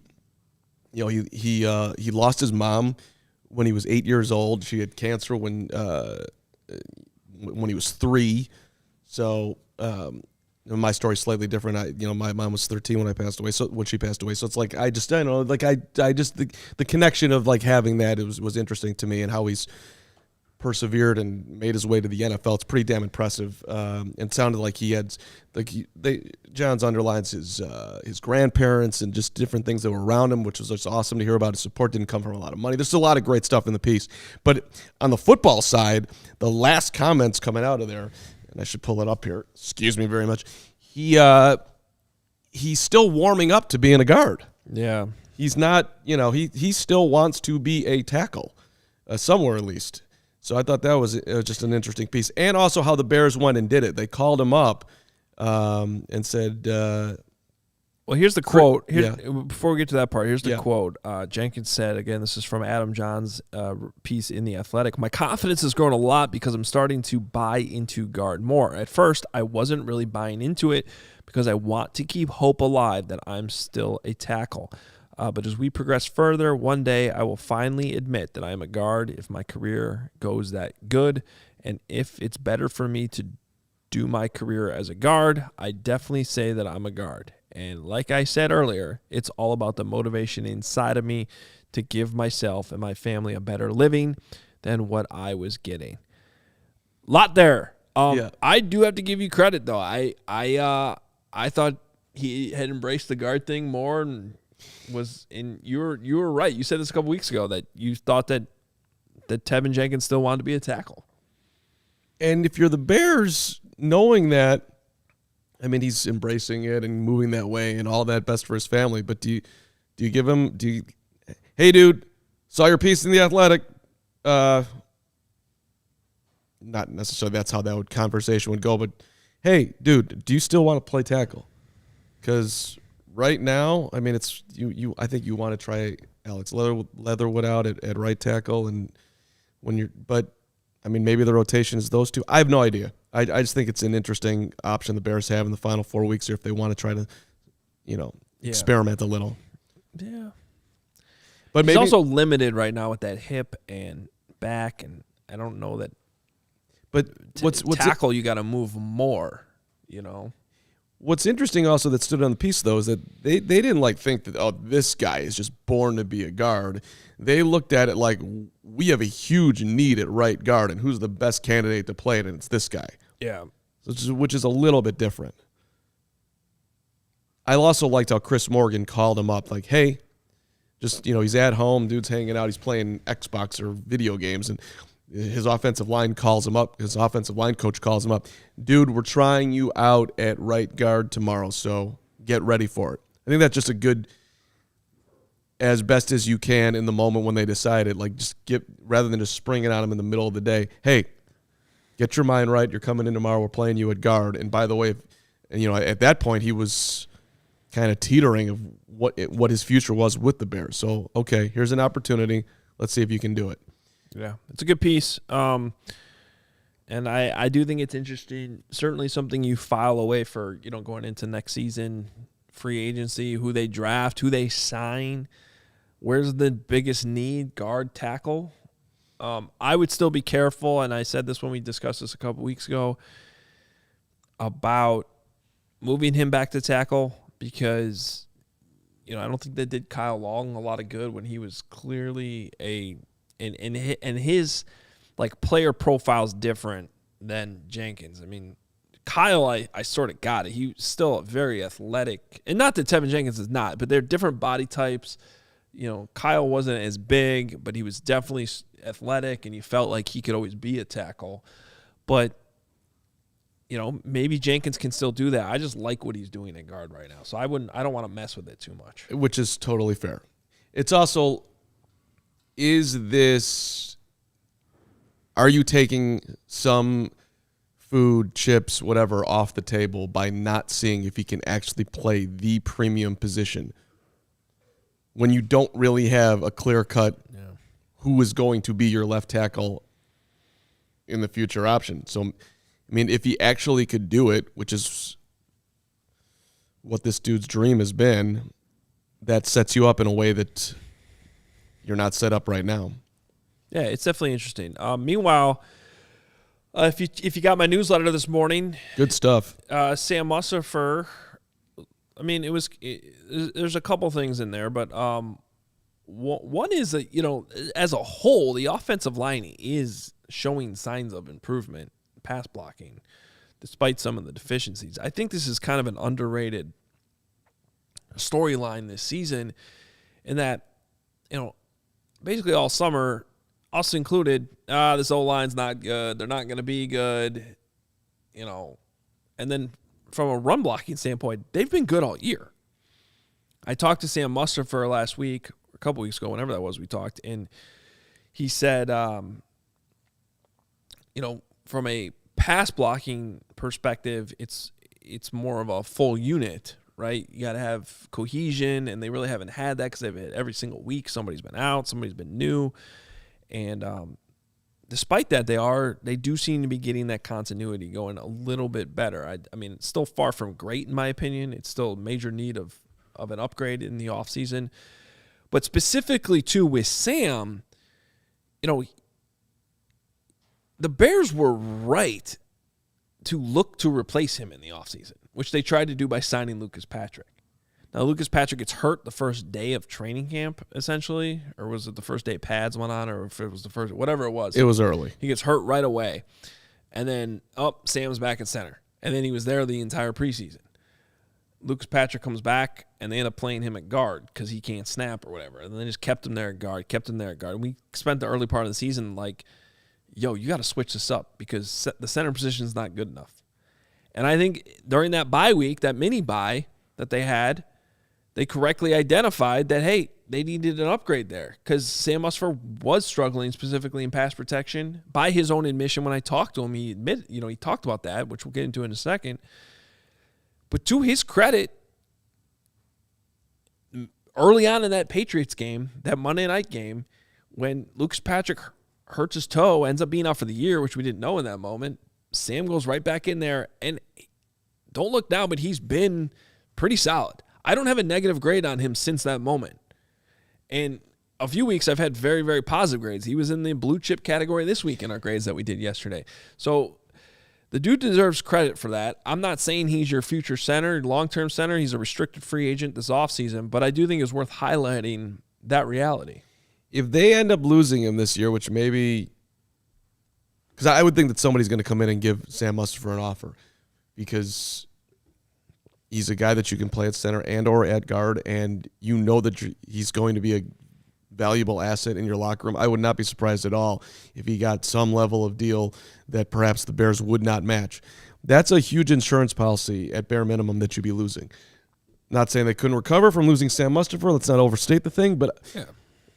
lost his mom when he was 8 years old. She had cancer when he was 3. So. My story's slightly different. My mom was 13 when she passed away. So it's like the connection of like having that was interesting to me, and how he's persevered and made his way to the NFL. It's pretty damn impressive. It sounded like he had Johns underlines his grandparents and just different things that were around him, which was just awesome to hear about. His support didn't come from a lot of money. There's a lot of great stuff in the piece, but on the football side, the last comments coming out of there. And I should pull it up here. Excuse me very much. He's still warming up to being a guard. Yeah. He's not, he still wants to be a tackle, somewhere at least. So I thought that was just an interesting piece. And also how the Bears went and did it. They called him up and said... well, here's the quote. Before we get to that part, here's the quote. Jenkins said, again, this is from Adam Johns' piece in The Athletic, "My confidence has grown a lot because I'm starting to buy into guard more. At first, I wasn't really buying into it because I want to keep hope alive that I'm still a tackle. But as we progress further, one day I will finally admit that I am a guard if my career goes that good. And if it's better for me to do my career as a guard, I definitely say that I'm a guard. And like I said earlier, it's all about the motivation inside of me to give myself and my family a better living than what I was getting." Lot there. I do have to give you credit though. I thought he had embraced the guard thing more and was in. You were right. You said this a couple weeks ago that you thought that Teven Jenkins still wanted to be a tackle. And if you're the Bears, knowing that. I mean, he's embracing it and moving that way and all that, best for his family. But do you give him, hey, dude, saw your piece in The Athletic. Not necessarily that's how that conversation would go, but hey, dude, do you still want to play tackle? Because right now, I mean, it's you. I think you want to try Alex Leatherwood out at right tackle, and but I mean, maybe the rotation is those two. I have no idea. I just think it's an interesting option the Bears have in the final 4 weeks here if they want to try to, experiment a little. Yeah. But He's maybe also limited right now with that hip and back, and I don't know that. But what's tackle? You got to move more. You know. What's interesting also that stood on the piece though is that they didn't think that this guy is just born to be a guard. They looked at it like we have a huge need at right guard, and who's the best candidate to play it, and it's this guy. Yeah. Which is a little bit different. I also liked how Chris Morgan called him up, like, hey, just, he's at home, dude's hanging out, he's playing Xbox or video games, and his offensive line calls him up, his offensive line coach calls him up, dude, we're trying you out at right guard tomorrow, so get ready for it. I think that's just a good, as best as you can in the moment when they decide it, rather than just springing on him in the middle of the day, hey, get your mind right, you're coming in tomorrow, we're playing you at guard, and by the way, at that point he was kind of teetering of what his future was with the Bears. So, okay, here's an opportunity. Let's see if you can do it. Yeah, it's a good piece. And I do think it's interesting. Certainly something you file away for, going into next season, free agency, who they draft, who they sign. Where's the biggest need? Guard, tackle. I would still be careful, and I said this when we discussed this a couple weeks ago, about moving him back to tackle, because I don't think that did Kyle Long a lot of good when he was clearly and his player profile's different than Jenkins. I mean, Kyle, I sort of got it. He's still very athletic, and not that Teven Jenkins is not, but they're different body types. Kyle wasn't as big, but he was definitely athletic, and you felt like he could always be a tackle. But maybe Jenkins can still do that. I just like what he's doing at guard right now. So I don't want to mess with it too much. Which is totally fair. It's also, are you taking some food, chips, whatever, off the table by not seeing if he can actually play the premium position when you don't really have a clear-cut who is going to be your left tackle in the future option? So, if he actually could do it, which is what this dude's dream has been, that sets you up in a way that you're not set up right now. Yeah, it's definitely interesting. Meanwhile, if you got my newsletter this morning, good stuff. Sam Mustipher. There's a couple things in there, but one is that as a whole, the offensive line is showing signs of improvement. Pass blocking, despite some of the deficiencies. I think this is kind of an underrated storyline this season, in that, basically all summer, us included, this O-line's not good, they're not going to be good, and then from a run blocking standpoint, they've been good all year. I talked to Sam Mustipher last week, a couple weeks ago, whenever that was, we talked, and he said, from a pass blocking perspective, it's more of a full unit, right? You got to have cohesion, and they really haven't had that because they've had every single week somebody's been out, somebody's been new, and despite that, they do seem to be getting that continuity going a little bit better. I mean, it's still far from great in my opinion. It's still a major need of an upgrade in the offseason. But specifically too with Sam, the Bears were right to look to replace him in the offseason, which they tried to do by signing Lucas Patrick. Now, Lucas Patrick gets hurt the first day of training camp, essentially, or was it the first day pads went on, or if it was the first, whatever it was. It was early. He gets hurt right away. And then, Sam's back at center. And then he was there the entire preseason. Lucas Patrick comes back, and they end up playing him at guard because he can't snap or whatever. And they just kept him there at guard. And we spent the early part of the season yo, you got to switch this up because the center position is not good enough. And I think during that bye week, that mini bye that they had, they correctly identified that, hey, they needed an upgrade there because Sam Mustipher was struggling specifically in pass protection. By his own admission, when I talked to him, he admitted, he talked about that, which we'll get into in a second. But to his credit, early on in that Patriots game, that Monday night game, when Lucas Patrick hurts his toe, ends up being out for the year, which we didn't know in that moment, Sam goes right back in there. And don't look now, but he's been pretty solid. I don't have a negative grade on him since that moment. And a few weeks I've had very, very positive grades. He was in the blue chip category this week in our grades that we did yesterday. So the dude deserves credit for that. I'm not saying he's your future center, long-term center. He's a restricted free agent this offseason, but I do think it's worth highlighting that reality. If they end up losing him this year, which maybe – because I would think that somebody's going to come in and give Sam Mustipher an offer because he's a guy that you can play at center and or at guard, and you know that he's going to be a valuable asset in your locker room. I would not be surprised at all if he got some level of deal that perhaps the Bears would not match. That's a huge insurance policy at bare minimum that you'd be losing. Not saying they couldn't recover from losing Sam Mustipher. Let's not overstate the thing, but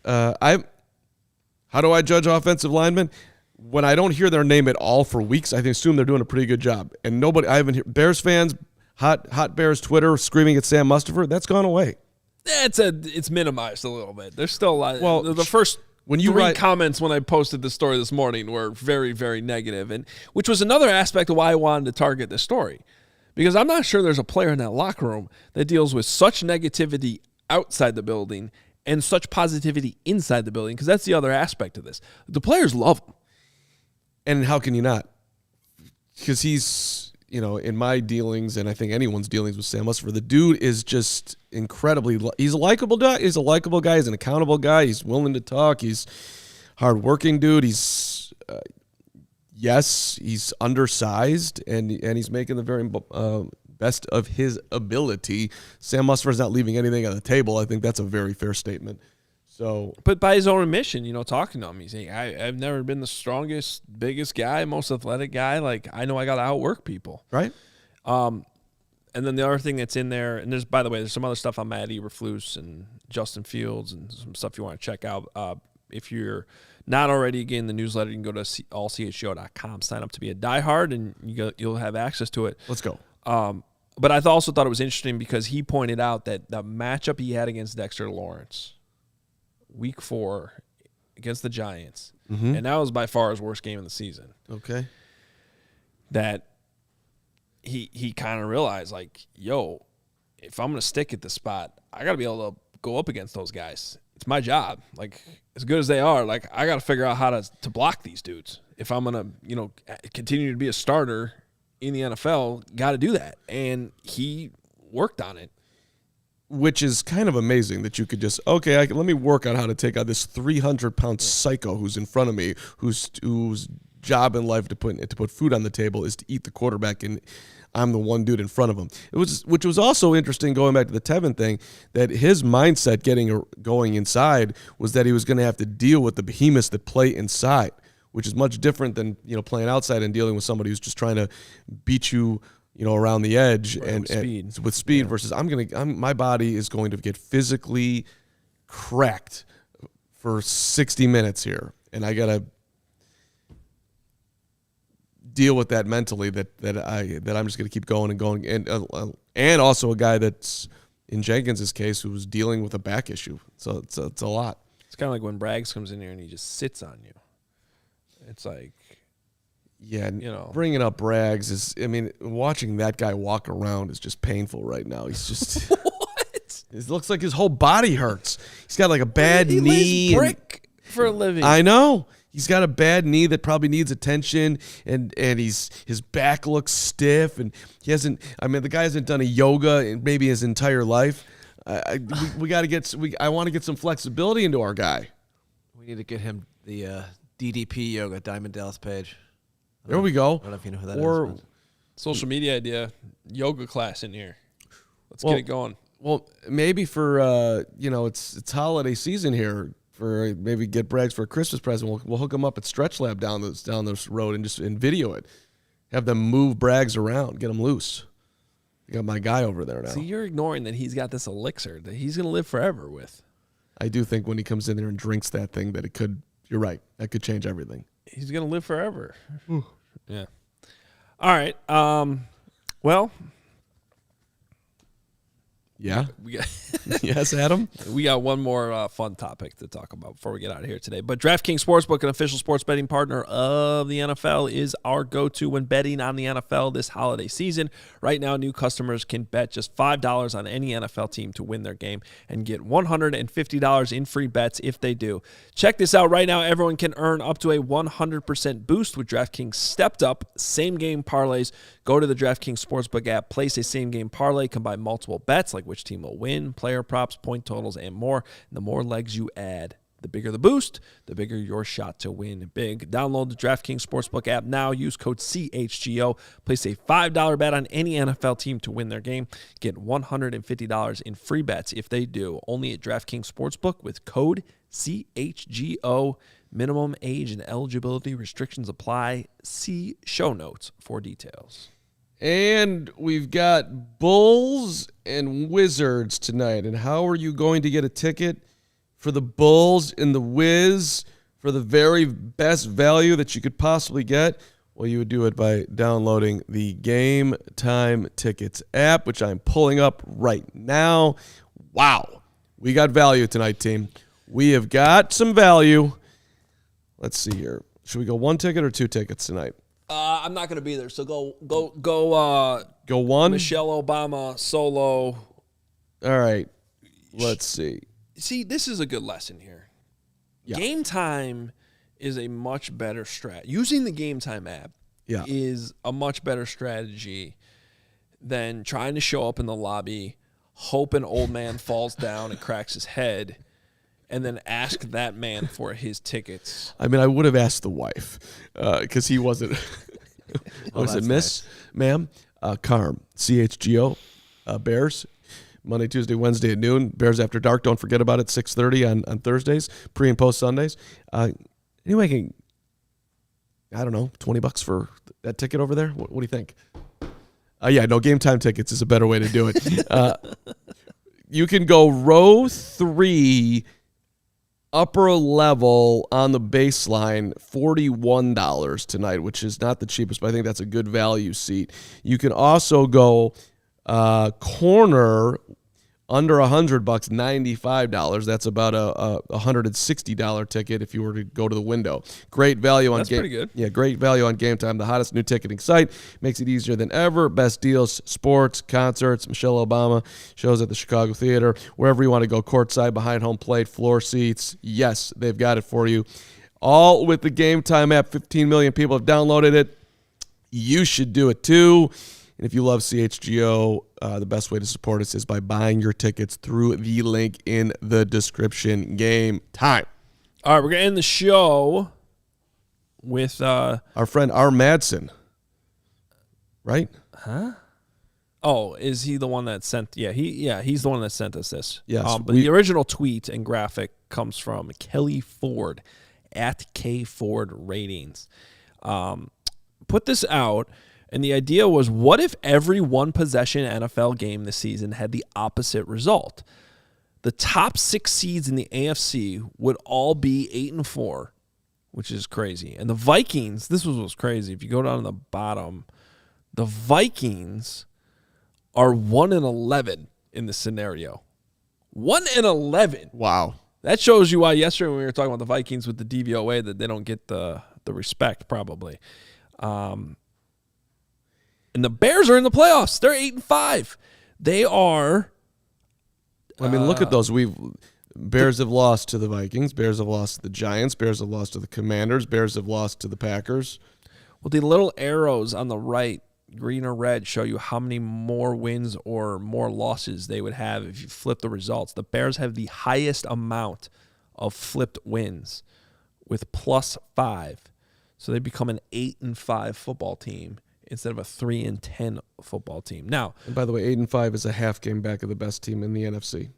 how do I judge offensive linemen? When I don't hear their name at all for weeks, I assume they're doing a pretty good job. And I haven't heard Bears fans, hot Bears Twitter screaming at Sam Mustipher. That's gone away. It's minimized a little bit. There's still a lot. Well, the first when you three comments when I posted the story this morning were very, very negative, and which was another aspect of why I wanted to target this story, because I'm not sure there's a player in that locker room that deals with such negativity outside the building and such positivity inside the building, because that's the other aspect of this. The players love him. And how can you not? Because he's, in my dealings, and I think anyone's dealings with Sam Mustipher, the dude is just incredibly. He's a likable guy. He's a likable guy. He's an accountable guy. He's willing to talk. He's hardworking dude. He's he's undersized, and he's making the very best of his ability. Sam Mustipher's not leaving anything on the table. I think that's a very fair statement. So, but by his own admission, talking to him, he's saying, I've never been the strongest, biggest guy, most athletic guy. Like, I know I got to outwork people. Right. And then the other thing that's in there, and there's some other stuff on Matt Eberflus and Justin Fields and some stuff you want to check out. If you're not already getting the newsletter, you can go to allchgo.com, sign up to be a diehard, and you'll have access to it. Let's go. But I also thought it was interesting because he pointed out that the matchup he had against Dexter Lawrence Week 4 against the Giants, and that was by far his worst game of the season. Okay. That he kind of realized, like, yo, if I'm going to stick at this spot, I got to be able to go up against those guys. It's my job. Like, as good as they are, like, I got to figure out how to block these dudes. If I'm going to, continue to be a starter in the NFL, got to do that. And he worked on it. Which is kind of amazing that you could just, let me work on how to take out this 300-pound psycho who's in front of me, whose job in life to put food on the table is to eat the quarterback, and I'm the one dude in front of him. Which was also interesting, going back to the Teven thing, that his mindset going inside was that he was going to have to deal with the behemoths that play inside, which is much different than playing outside and dealing with somebody who's just trying to beat you around the edge, right, with speed versus my body is going to get physically cracked for 60 minutes here, and I gotta deal with that mentally. That I'm just gonna keep going and going, and also a guy that's in Jenkins' case who was dealing with a back issue, so it's a lot. It's kind of like when Braggs comes in here and he just sits on you. It's like. Yeah, bringing up Braggs watching that guy walk around is just painful right now. He's just what? It looks like his whole body hurts. He's got like a bad knee. He lays brick for a living. I know. He's got a bad knee that probably needs attention, and his back looks stiff, and he hasn't. The guy hasn't done a yoga in maybe his entire life. We got to get. I want to get some flexibility into our guy. We need to get him the DDP yoga Diamond Dallas page. There we go. I don't know if you know who that is. Social media idea, yoga class in here. Let's get it going. Well, maybe for it's holiday season here. For maybe get Braggs for a Christmas present. We'll hook him up at Stretch Lab down this road and video it. Have them move Braggs around, get him loose. You got my guy over there now. See, you're ignoring that he's got this elixir that he's going to live forever with. I do think when he comes in there and drinks that thing that it could. You're right. That could change everything. He's going to live forever. Yeah. All right. Well, Yeah. We got Yes, Adam? We got one more fun topic to talk about before we get out of here today. But DraftKings Sportsbook, an official sports betting partner of the NFL, is our go-to when betting on the NFL this holiday season. Right now, new customers can bet just $5 on any NFL team to win their game and get $150 in free bets if they do. Check this out. Right now, everyone can earn up to a 100% boost with DraftKings stepped-up same-game parlays. Go to the DraftKings Sportsbook app, place a same-game parlay, combine multiple bets like which team will win, player props, point totals, and more. And the more legs you add, the bigger the boost, the bigger your shot to win big. Download the DraftKings Sportsbook app now. Use code CHGO. Place a $5 bet on any NFL team to win their game. Get $150 in free bets if they do. Only at DraftKings Sportsbook with code CHGO. Minimum age and eligibility restrictions apply. See show notes for details. And we've got Bulls and Wizards tonight. And how are you going to get a ticket for the Bulls and the Wiz for the very best value that you could possibly get? Well, you would do it by downloading the Game Time Tickets app, which I'm pulling up right now. Wow. We got value tonight, team. We have got some value. Let's see here. Should we go one ticket or two tickets tonight? I'm not going to be there, so go. Go one? Michelle Obama solo. All right. Let's see. See, this is a good lesson here. Yeah. Game Time is a much better strategy. Using the Game Time app is a much better strategy than trying to show up in the lobby, hope an old man falls down and cracks his head, and then ask that man for his tickets. I mean, I would have asked the wife because he wasn't. Was it Miss, nice. Ma'am? Carm, CHGO, Bears, Monday, Tuesday, Wednesday at noon. Bears After Dark. Don't forget about it. 6:30 on Thursdays, pre and post Sundays. Anyway, I don't know, $20 for that ticket over there. What do you think? Yeah, no, Game Time Tickets is a better way to do it. You can go row 3. Upper level on the baseline, $41 tonight, which is not the cheapest, but I think that's a good value seat. You can also go corner under $100, $95. That's about a $160 ticket if you were to go to the window. Great value on That's pretty good. Yeah, great value on Game Time, the hottest new ticketing site. Makes it easier than ever. Best deals, sports, concerts, Michelle Obama, shows at the Chicago Theater, wherever you want to go, courtside, behind home plate, floor seats. Yes, they've got it for you. All with the Game Time app. 15 million people have downloaded it. You should do it too. And if you love CHGO, the best way to support us is by buying your tickets through the link in the description. Game Time. All right, we're going to end the show with our friend R. Madsen. Right? Huh? Oh, is he the one that sent? He's the one that sent us this. Yes. But the original tweet and graphic comes from Kelly Ford at K Ford Ratings. Put this out. And the idea was, what if every one-possession NFL game this season had the opposite result? The top 6 seeds in the AFC would all be 8-4, which is crazy. And the Vikings, this was what's crazy. If you go down to the bottom, the Vikings are 1-11 in this scenario. 1-11. Wow. That shows you why yesterday when we were talking about the Vikings with the DVOA that they don't get the respect probably. And the Bears are in the playoffs. They're 8-5. They are. I mean, look at those. Bears have lost to the Vikings. Bears have lost to the Giants. Bears have lost to the Commanders. Bears have lost to the Packers. Well, the little arrows on the right, green or red, show you how many more wins or more losses they would have if you flip the results. The Bears have the highest amount of flipped wins with +5. So they become an 8-5 football team instead of a 3-10 football team. Now, and by the way, 8-5 is a half game back of the best team in the NFC.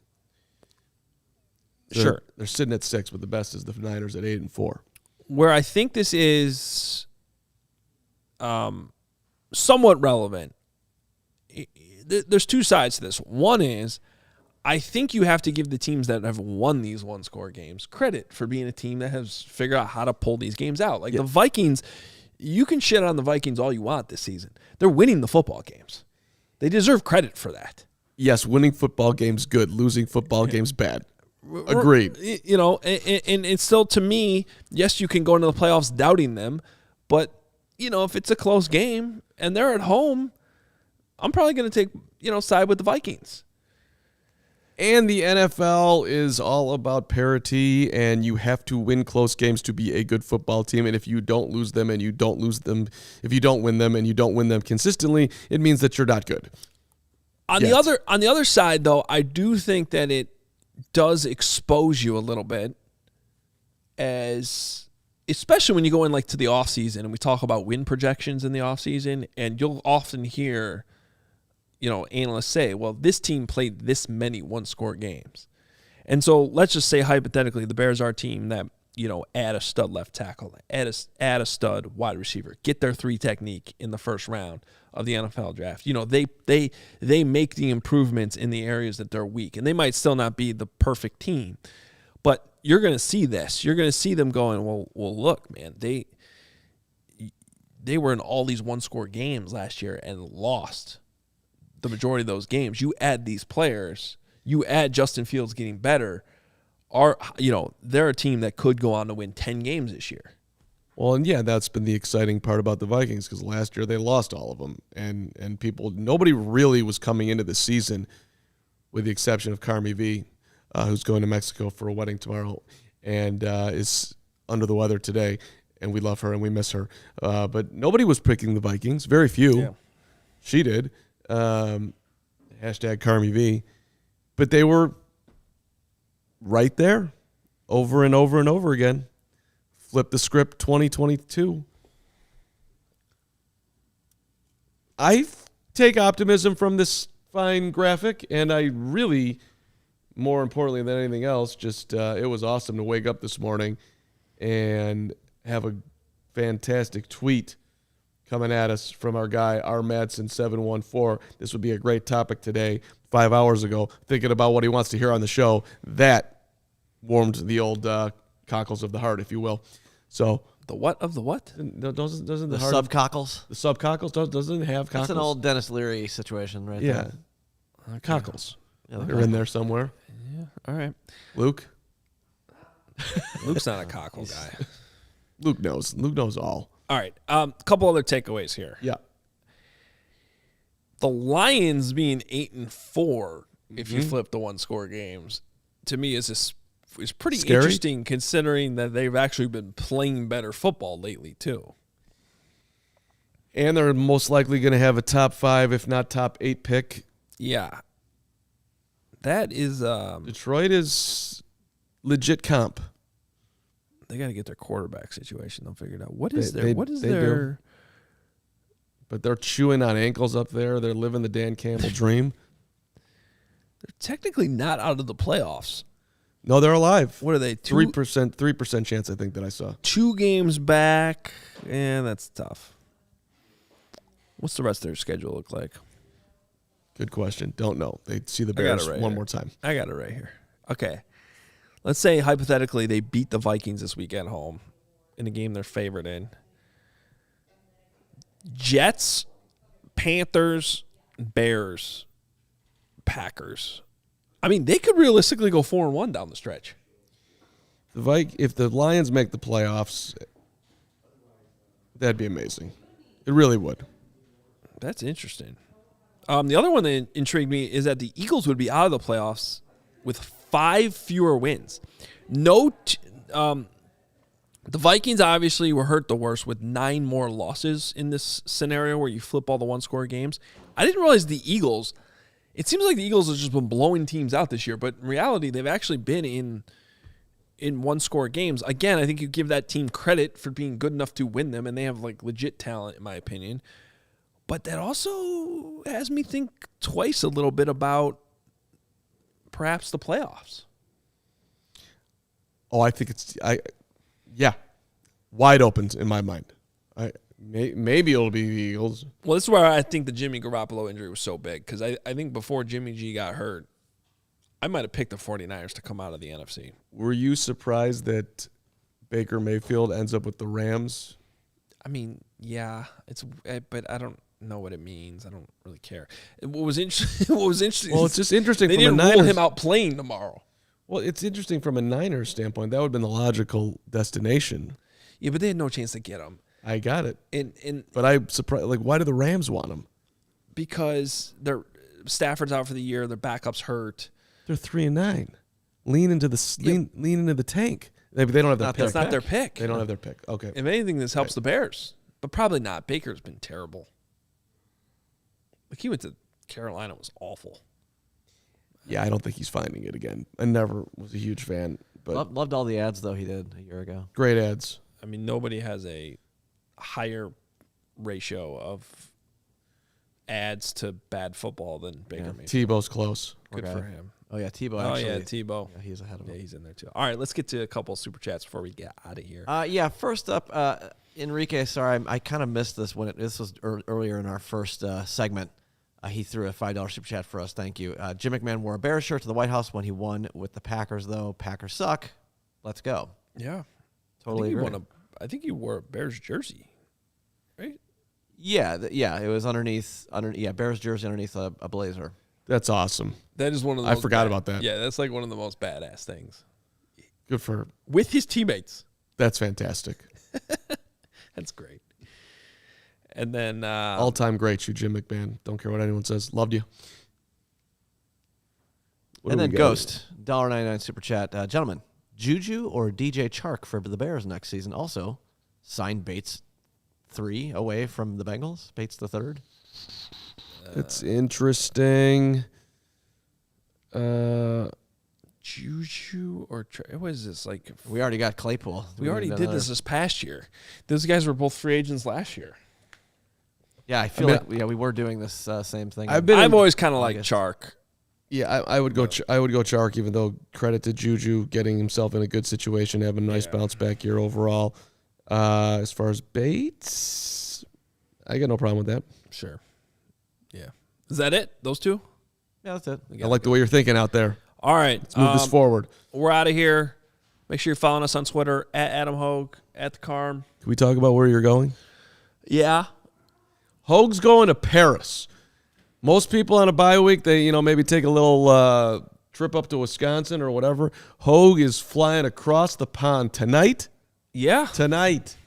They're sitting at 6, but the best is the Niners at 8-4. Where I think this is somewhat relevant, there's two sides to this. One is, I think you have to give the teams that have won these one-score games credit for being a team that has figured out how to pull these games out. Like the Vikings. You can shit on the Vikings all you want this season. They're winning the football games. They deserve credit for that. Yes, winning football games good, losing football games bad. Agreed. You know, and it's still, to me, yes, you can go into the playoffs doubting them, but, you know, if it's a close game and they're at home, I'm probably going to take, you know, side with the Vikings. And the NFL is all about parity, and you have to win close games to be a good football team. And if you don't lose them and you don't lose them, if you don't win them and you don't win them consistently, it means that you're not good. On the other side, though, I do think that it does expose you a little bit, as especially when you go in like to the offseason and we talk about win projections in the offseason, and you'll often hear, you know, analysts say, well, this team played this many one-score games. And so let's just say hypothetically the Bears are a team that, you know, add a stud left tackle, add a stud wide receiver, get their 3 technique in the first round of the NFL draft. You know, they make the improvements in the areas that they're weak, and they might still not be the perfect team. But you're going to see this. You're going to see them going, well, look, man, they were in all these one-score games last year and lost the majority of those games. You add these players, you add Justin Fields getting better, they're a team that could go on to win 10 games this year. Well, and yeah, that's been the exciting part about the Vikings, because last year they lost all of them, and nobody really was coming into the season, with the exception of Carm, who's going to Mexico for a wedding tomorrow, and is under the weather today, and we love her and we miss her. But nobody was picking the Vikings. Very few. Yeah. She did. Hashtag Carm. But they were right there over and over and over again. Flip the script 2022. I take optimism from this fine graphic, and I really, more importantly than anything else, just it was awesome to wake up this morning and have a fantastic tweet coming at us from our guy, R. Madsen 714. This would be a great topic today, 5 hours ago, thinking about what he wants to hear on the show. That warmed the old cockles of the heart, if you will. So the what of the what? Doesn't The heart subcockles? The subcockles doesn't have cockles. That's an old Dennis Leary situation right there. Yeah. Cockles. Yeah, they're in there somewhere. Yeah. All right. Luke? Luke's not a cockle guy. Luke knows. Luke knows all. All right. A couple other takeaways here. Yeah. The Lions being 8-4, if you flip the one-score games, to me is pretty scary. Interesting, considering that they've actually been playing better football lately too. And they're most likely going to have a top 5, if not top 8 pick. Yeah. That is Detroit is legit comp. They got to get their quarterback situation though figured out. What They is do. their But they're chewing on ankles up there. They're living the Dan Campbell dream. They're technically not out of the playoffs. No, they're alive. What are they? 3% chance, I think, that I saw. 2 games back. Yeah, that's tough. What's the rest of their schedule look like? Good question. Don't know. They see the Bears one more time. I got it right here. Okay. Let's say, hypothetically, they beat the Vikings this week at home in a game they're favored in. Jets, Panthers, Bears, Packers. I mean, they could realistically go 4-1 down the stretch. If the Lions make the playoffs, that'd be amazing. It really would. That's interesting. The other one that intrigued me is that the Eagles would be out of the playoffs with 5 fewer wins. The Vikings obviously were hurt the worst with 9 more losses in this scenario where you flip all the one-score games. I didn't realize the Eagles. It seems like the Eagles have just been blowing teams out this year, but in reality, they've actually been in one-score games. Again, I think you give that team credit for being good enough to win them, and they have like legit talent, in my opinion. But that also has me think twice a little bit about perhaps the playoffs. Oh, I think wide open in my mind. Maybe it'll be the Eagles. Well, this is where I think the Jimmy Garoppolo injury was so big, because I think before Jimmy G got hurt, I might have picked the 49ers to come out of the NFC. Were you surprised that Baker Mayfield ends up with the Rams? I mean, yeah, but I don't. know what it means. I don't really care. What was interesting? Well, it's just interesting. They from didn't a rule Niners, him out playing tomorrow. Well, it's interesting from a Niners standpoint. That would have been the logical destination. Yeah, but they had no chance to get him. I got it. And But I'm surprised. Like, why do the Rams want him? because Stafford's out for the year, their backup's hurt. They're 3-9. Lean into the tank. They don't have their pick. That's not their pick. They don't have their pick. Okay. If anything, this helps the Bears, but probably not. Baker's been terrible. Like he went to Carolina, was awful. Yeah, I don't think he's finding it again. I never was a huge fan, but Loved all the ads though he did a year ago. great ads. I mean, nobody has a higher ratio of ads to bad football than Baker Mayfield. Tebow's close. Good Okay. for him. Oh yeah, Tebow. Oh, Actually, yeah, Tebow. Yeah, he's ahead of him. Yeah, he's in there too. All right, let's get to a couple super chats before we get out of here. Yeah, first up, Enrique. Sorry, I kind of missed this when this was earlier in our first segment. He threw a $5 super chat for us. Thank you. Jim McMahon wore a Bears shirt to the White House when he won with the Packers. Though Packers suck. Let's go. Yeah, Totally agree. I think he wore a Bears jersey, right? Yeah, it was underneath. Bears jersey underneath a blazer. That's awesome. That is one of the I most forgot about that. Yeah, that's like one of the most badass things. Good for her. With his teammates. That's fantastic. That's great. And then All-time great, you Jim McMahon. Don't care what anyone says. Loved you. What And do we then got? Ghost, $1.99 super chat. Gentlemen, Juju or DJ Chark for the Bears next season? Also, signed Bates 3 away from the Bengals. Bates the third. It's interesting. Juju or what is this like? We already got Claypool. We already did this past year. Those guys were both free agents last year. Yeah, I feel like we were doing this same thing. I've always kind of liked Chark. Yeah, I would go. I would go Chark, even though credit to Juju getting himself in a good situation, having a nice bounce back year overall. As far as Bates, I got no problem with that. Sure. Yeah. Is that it? Those two? Yeah, that's it. I like the way you're thinking out there. All right. Let's move this forward. We're out of here. Make sure you're following us on Twitter at Adam Hoge, at the Carm. Can we talk about where you're going? Yeah. Hoge's going to Paris. Most people on a bye week, they maybe take a little trip up to Wisconsin or whatever. Hoge is flying across the pond tonight. Yeah. Tonight.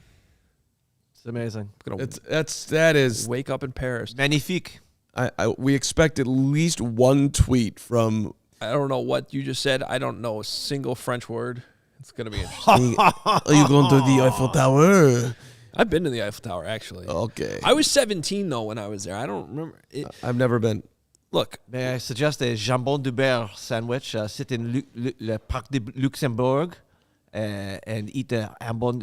It's amazing. That is Wake up in Paris. Magnifique. we expect at least one tweet from. I don't know what you just said. I don't know a single French word. It's going to be interesting. Are you going to the Eiffel Tower? I've been to the Eiffel Tower, actually. Okay. I was 17, though, when I was there. I don't remember. I've never been. Look. May I suggest a jambon du beurre sandwich? Sit in le Parc de Luxembourg and eat a jambon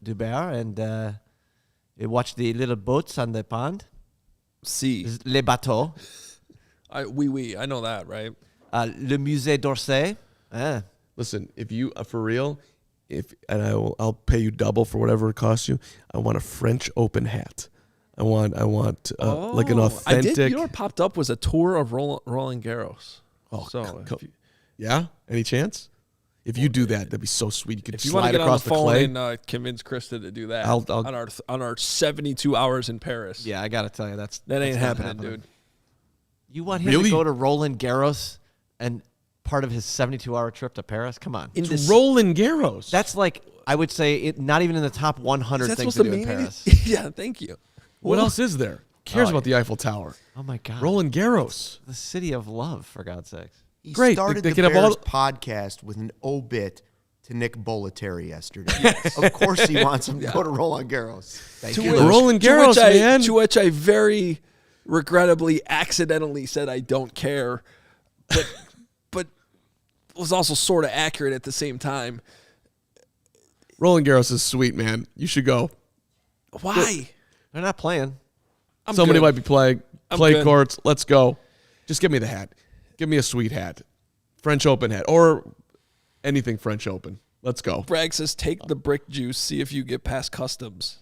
du beurre and watch the little boats on the pond. Si. Les bateaux. Oui. I know that, right? Le Musée d'Orsay. Listen, if you for real, I'll pay you double for whatever it costs you. I want a French Open hat. I want like an authentic. I did. You know what popped up was a tour of Roland Garros. Oh, so yeah. Any chance? If you do that, that'd be so sweet. You could slide get across on the clay and convince Krista to do that I'll on our 72 hours in Paris. Yeah, I gotta tell you that ain't happening, dude. You want him to go to Roland Garros and part of his 72-hour trip to Paris? Come on. It's Roland Garros. That's like, I would say, not even in the top 100 things to do in Paris. Yeah, thank you. What else is there? Who cares about the Eiffel Tower? Oh, my God. Roland Garros. The city of love, for God's sakes. He Great. started They the could have Bears all- podcast with an obit to Nick Bollettieri yesterday. Of course he wants him to go to Roland Garros. Thank you. Roland Garros, man. To which I very regrettably accidentally said I don't care, but was also sort of accurate at the same time. Roland Garros is sweet, man. You should go. Why? They're not playing. Somebody might be playing. Clay good. courts. Let's go. Just give me the hat. Give me a sweet hat. French Open hat. Or anything French Open. Let's go. Bragg says, take the brick juice, see if you get past customs.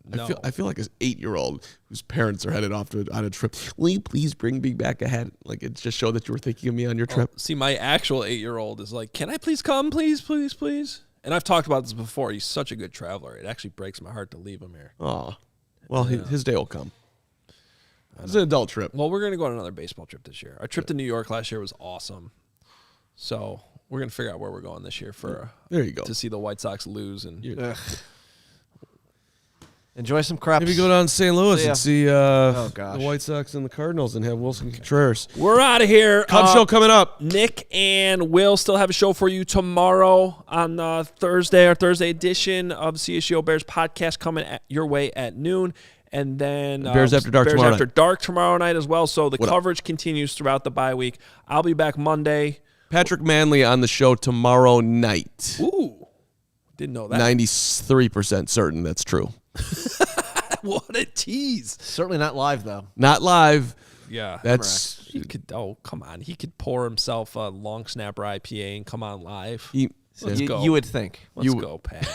No. I feel like an 8-year-old whose parents are headed off on a trip. Will you please bring me back a hat? Like, it just showed that you were thinking of me on your trip. See, my actual 8-year-old is like, can I please come? Please. And I've talked about this before. He's such a good traveler. It actually breaks my heart to leave him here. Oh, Well, his day will come. It's an adult trip. Well, we're going to go on another baseball trip this year. Our trip to New York last year was awesome. So we're going to figure out where we're going this year for there you go. To see the White Sox lose. And Enjoy some craps. Maybe go down to St. Louis and see gosh. the White Sox and the Cardinals and have Willson Contreras. We're out of here. Cub show coming up. Nick and Will still have a show for you tomorrow on Thursday, our Thursday edition of CHGO Bears Podcast coming your way at noon. And then Bears After Dark Bears tomorrow After night. Dark tomorrow night as well. So the coverage continues throughout the bye week. I'll be back Monday. Patrick Manley on the show tomorrow night. Ooh, didn't know that. 93% certain that's true. What a tease. Certainly not live, though. Not live. Yeah. That's He could. Oh, come on. He could pour himself a long snapper IPA and come on live. Let's go. You would think. Let's go, Pat.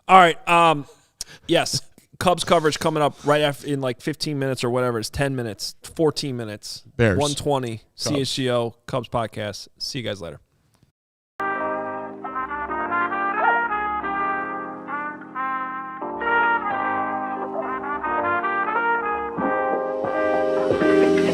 All right. Yes. Cubs coverage coming up right after in like 15 minutes or whatever. It's 10 minutes, 14 minutes. Bears. 120. CHGO Cubs podcast. See you guys later.